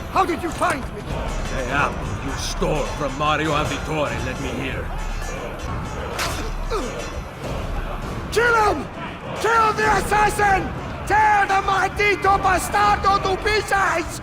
Speaker 13: How did you find me?
Speaker 10: The apple you stole from Mario Auditore, let me hear.
Speaker 13: Kill him! Kill the assassin! Tear the maldito bastardo to pieces!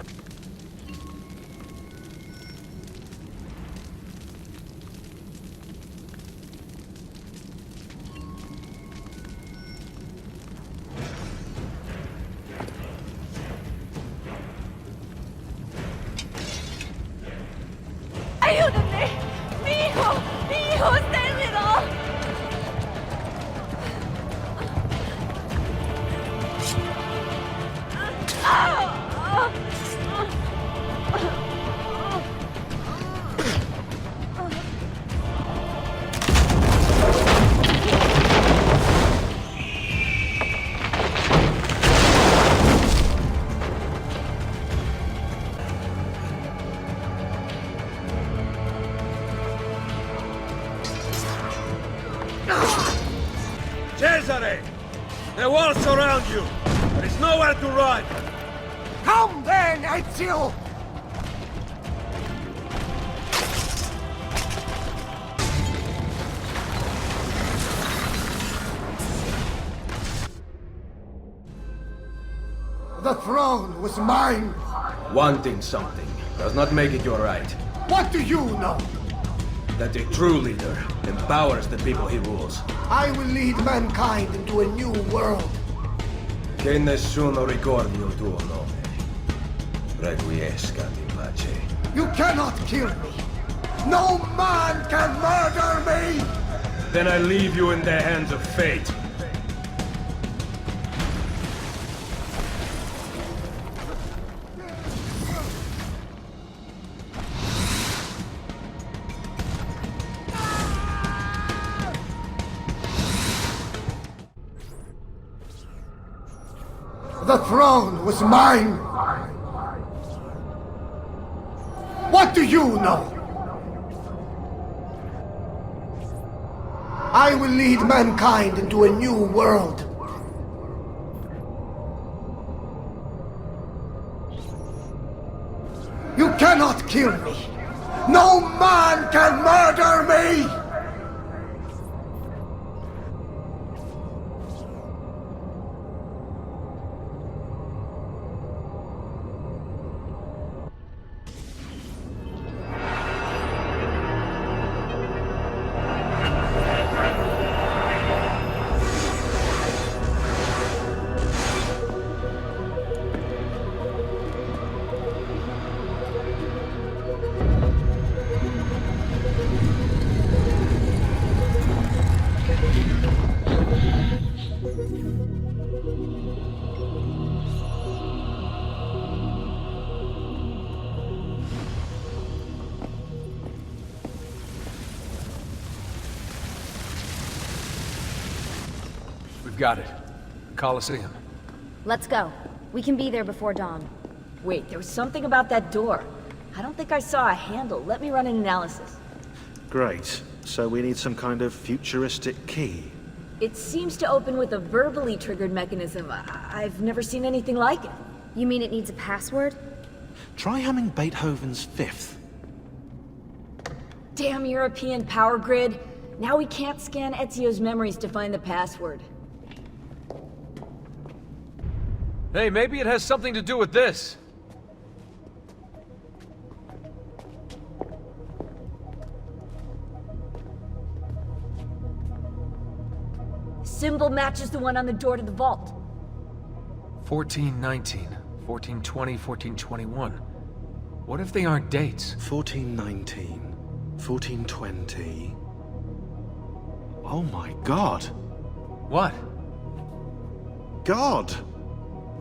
Speaker 21: ¡Ayúdenme! ¡Mi hijo! ¡Mi hijo! ¡Sténmelo!
Speaker 10: Cesare! The walls surround you! There is nowhere to run!
Speaker 13: Come then, Ezio! The throne was mine!
Speaker 11: Wanting something does not make it your right.
Speaker 13: What do you know?
Speaker 11: That a true leader empowers the people he rules.
Speaker 13: I will lead mankind into a new world.
Speaker 11: Che nessuno ricordi il tuo nome. Requiescat in pace.
Speaker 13: You cannot kill me! No man can murder me!
Speaker 10: Then I leave you in the hands of fate.
Speaker 13: The throne was mine! What do you know? I will lead mankind into a new world. kill me. No man can murder me!
Speaker 4: We've got it. Colosseum.
Speaker 12: Let's go. We can be there before dawn.
Speaker 14: Wait, there was something about that door. I don't think I saw a handle. Let me run an analysis.
Speaker 20: Great. So we need some kind of futuristic key.
Speaker 14: It seems to open with a verbally triggered mechanism. I've never seen anything like it.
Speaker 12: You mean it needs a password?
Speaker 20: Try humming Beethoven's Fifth.
Speaker 14: Damn European power grid. Now we can't scan Ezio's memories to find the password.
Speaker 4: Hey, maybe it has something to do with this.
Speaker 14: Symbol matches the one on the door to the vault.
Speaker 4: 1419, 1420, 1421. What if they aren't dates?
Speaker 20: 1419, 1420... Oh my god.
Speaker 4: What?
Speaker 20: God!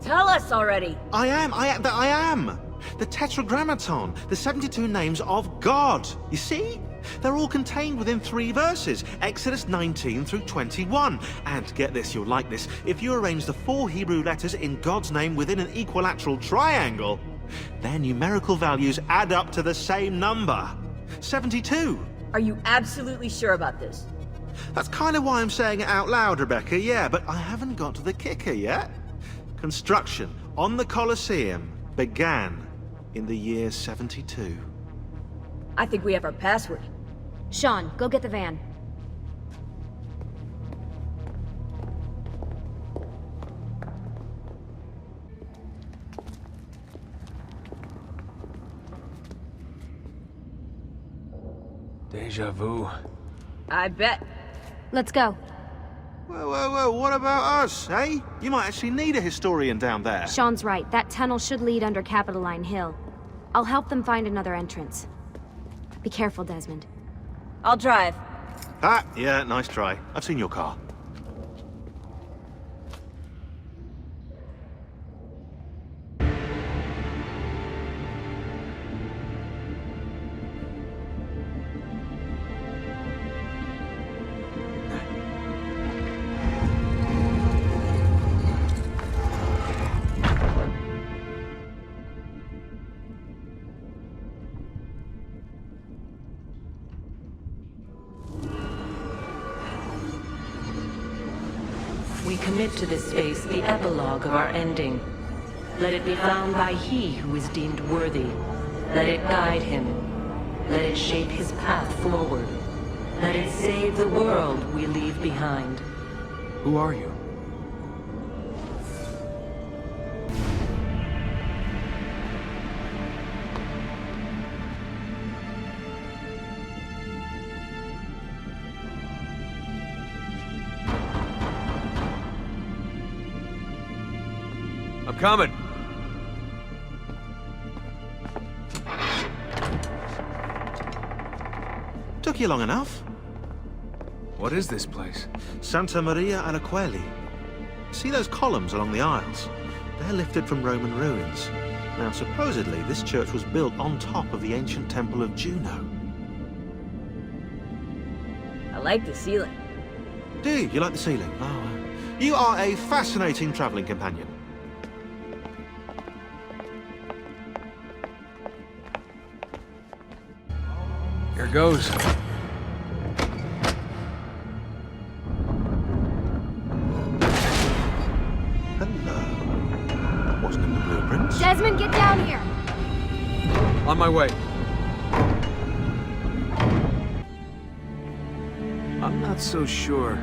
Speaker 14: Tell us already!
Speaker 20: I am! The Tetragrammaton, the 72 names of God. You see? They're all contained within 3 verses, Exodus 19 through 21. And get this, you'll like this, if you arrange the 4 Hebrew letters in God's name within an equilateral triangle, their numerical values add up to the same number. 72.
Speaker 14: Are you absolutely sure about this?
Speaker 20: That's kind of why I'm saying it out loud, Rebecca, yeah, but I haven't got to the kicker yet. Construction on the Colosseum began in the year 72.
Speaker 14: I think we have our password.
Speaker 12: Sean, go get the van.
Speaker 4: Deja vu.
Speaker 14: I bet.
Speaker 12: Let's go.
Speaker 20: Whoa, what about us, eh? You might actually need a historian down there.
Speaker 12: Sean's right. That tunnel should lead under Capitoline Hill. I'll help them find another entrance. Be careful, Desmond.
Speaker 14: I'll drive.
Speaker 20: Ah, yeah, nice try. I've seen your car.
Speaker 16: We commit to this space the epilogue of our ending. Let it be found by he who is deemed worthy. Let it guide him. Let it shape his path forward. Let it save the world we leave behind.
Speaker 4: Who are you? I'm coming.
Speaker 20: Took you long enough.
Speaker 4: What is this place?
Speaker 20: Santa Maria alla Quelli. See those columns along the aisles? They're lifted from Roman ruins. Now, supposedly, this church was built on top of the ancient temple of Juno.
Speaker 14: I like the ceiling.
Speaker 20: Do you? You like the ceiling? Oh, you are a fascinating traveling companion.
Speaker 4: Here goes.
Speaker 20: Hello. That wasn't in the blueprints.
Speaker 12: Desmond, get down here!
Speaker 4: On my way.
Speaker 22: I'm not so sure.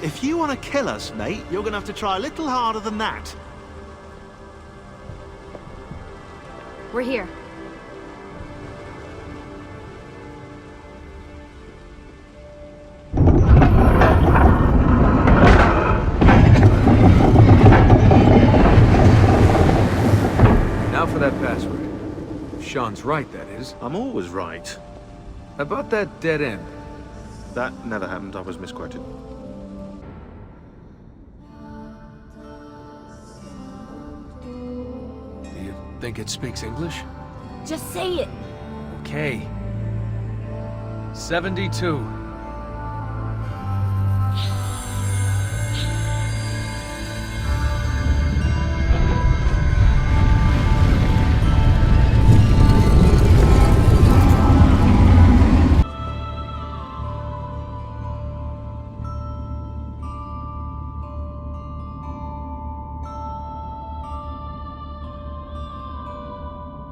Speaker 20: If you want to kill us, mate, you're going to have to try a little harder than that.
Speaker 12: We're here.
Speaker 22: Now for that password. If Sean's right, that is.
Speaker 20: I'm always right.
Speaker 22: About that dead end.
Speaker 20: That never happened. I was misquoted.
Speaker 22: You think it speaks English?
Speaker 14: Just say it.
Speaker 22: Okay. 72.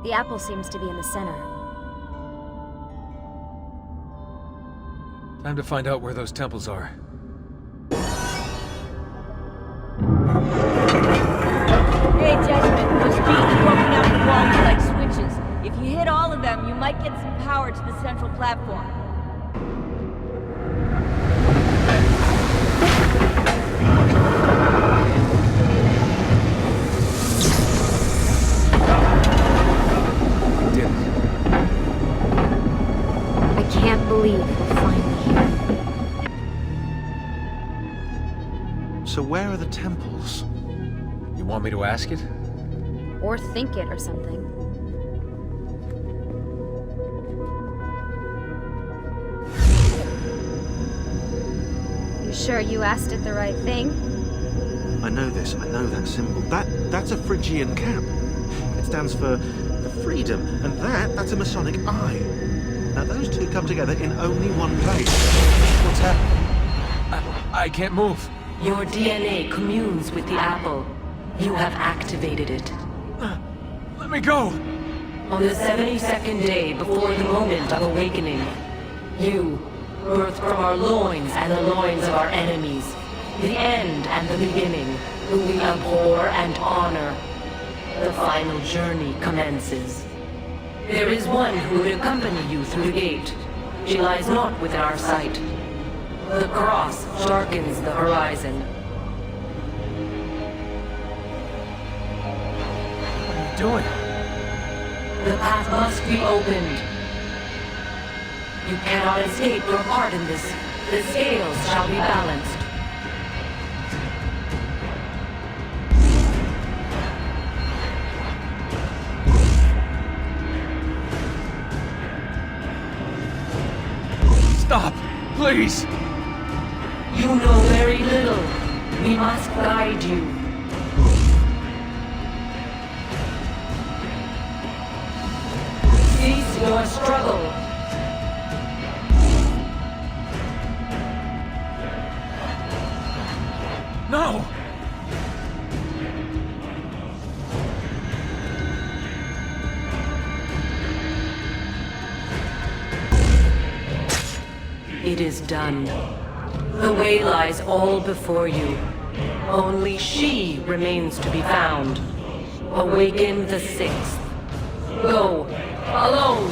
Speaker 12: The apple seems to be in the center.
Speaker 22: Time to find out where those temples are.
Speaker 14: Hey, Judgment, those beams poking out the walls are like switches. If you hit all of them, you might get some power to the central platform.
Speaker 12: I can't believe we're finally here.
Speaker 20: So where are the temples?
Speaker 22: You want me to ask it?
Speaker 12: Or think it or something. You sure you asked it the right thing?
Speaker 20: I know this. I know that symbol. That's a Phrygian cap. It stands for freedom. And that's a Masonic eye. Now those two come together in only one place. What's happening?
Speaker 22: I can't move.
Speaker 16: Your DNA communes with the apple. You have activated it.
Speaker 22: Let me go!
Speaker 16: On the 72nd day before the moment of awakening, you, birthed from our loins and the loins of our enemies, the end and the beginning, whom we abhor and honor, the final journey commences. There is one who would accompany you through the gate. She lies not within our sight. The cross darkens the horizon.
Speaker 22: What are you doing?
Speaker 16: The path must be opened. You cannot escape your part in this. The scales shall be balanced.
Speaker 22: Stop! Please!
Speaker 16: You know very little. We must guide you. Cease your struggle.
Speaker 22: No!
Speaker 16: It is done. The way lies all before you. Only she remains to be found. Awaken the sixth. Go, alone!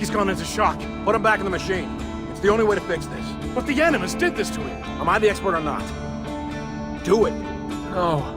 Speaker 5: He's gone into shock. Put him back in the machine. It's the only way to fix this.
Speaker 1: But the Animus did this to him.
Speaker 5: Am I the expert or not? Do it.
Speaker 10: No.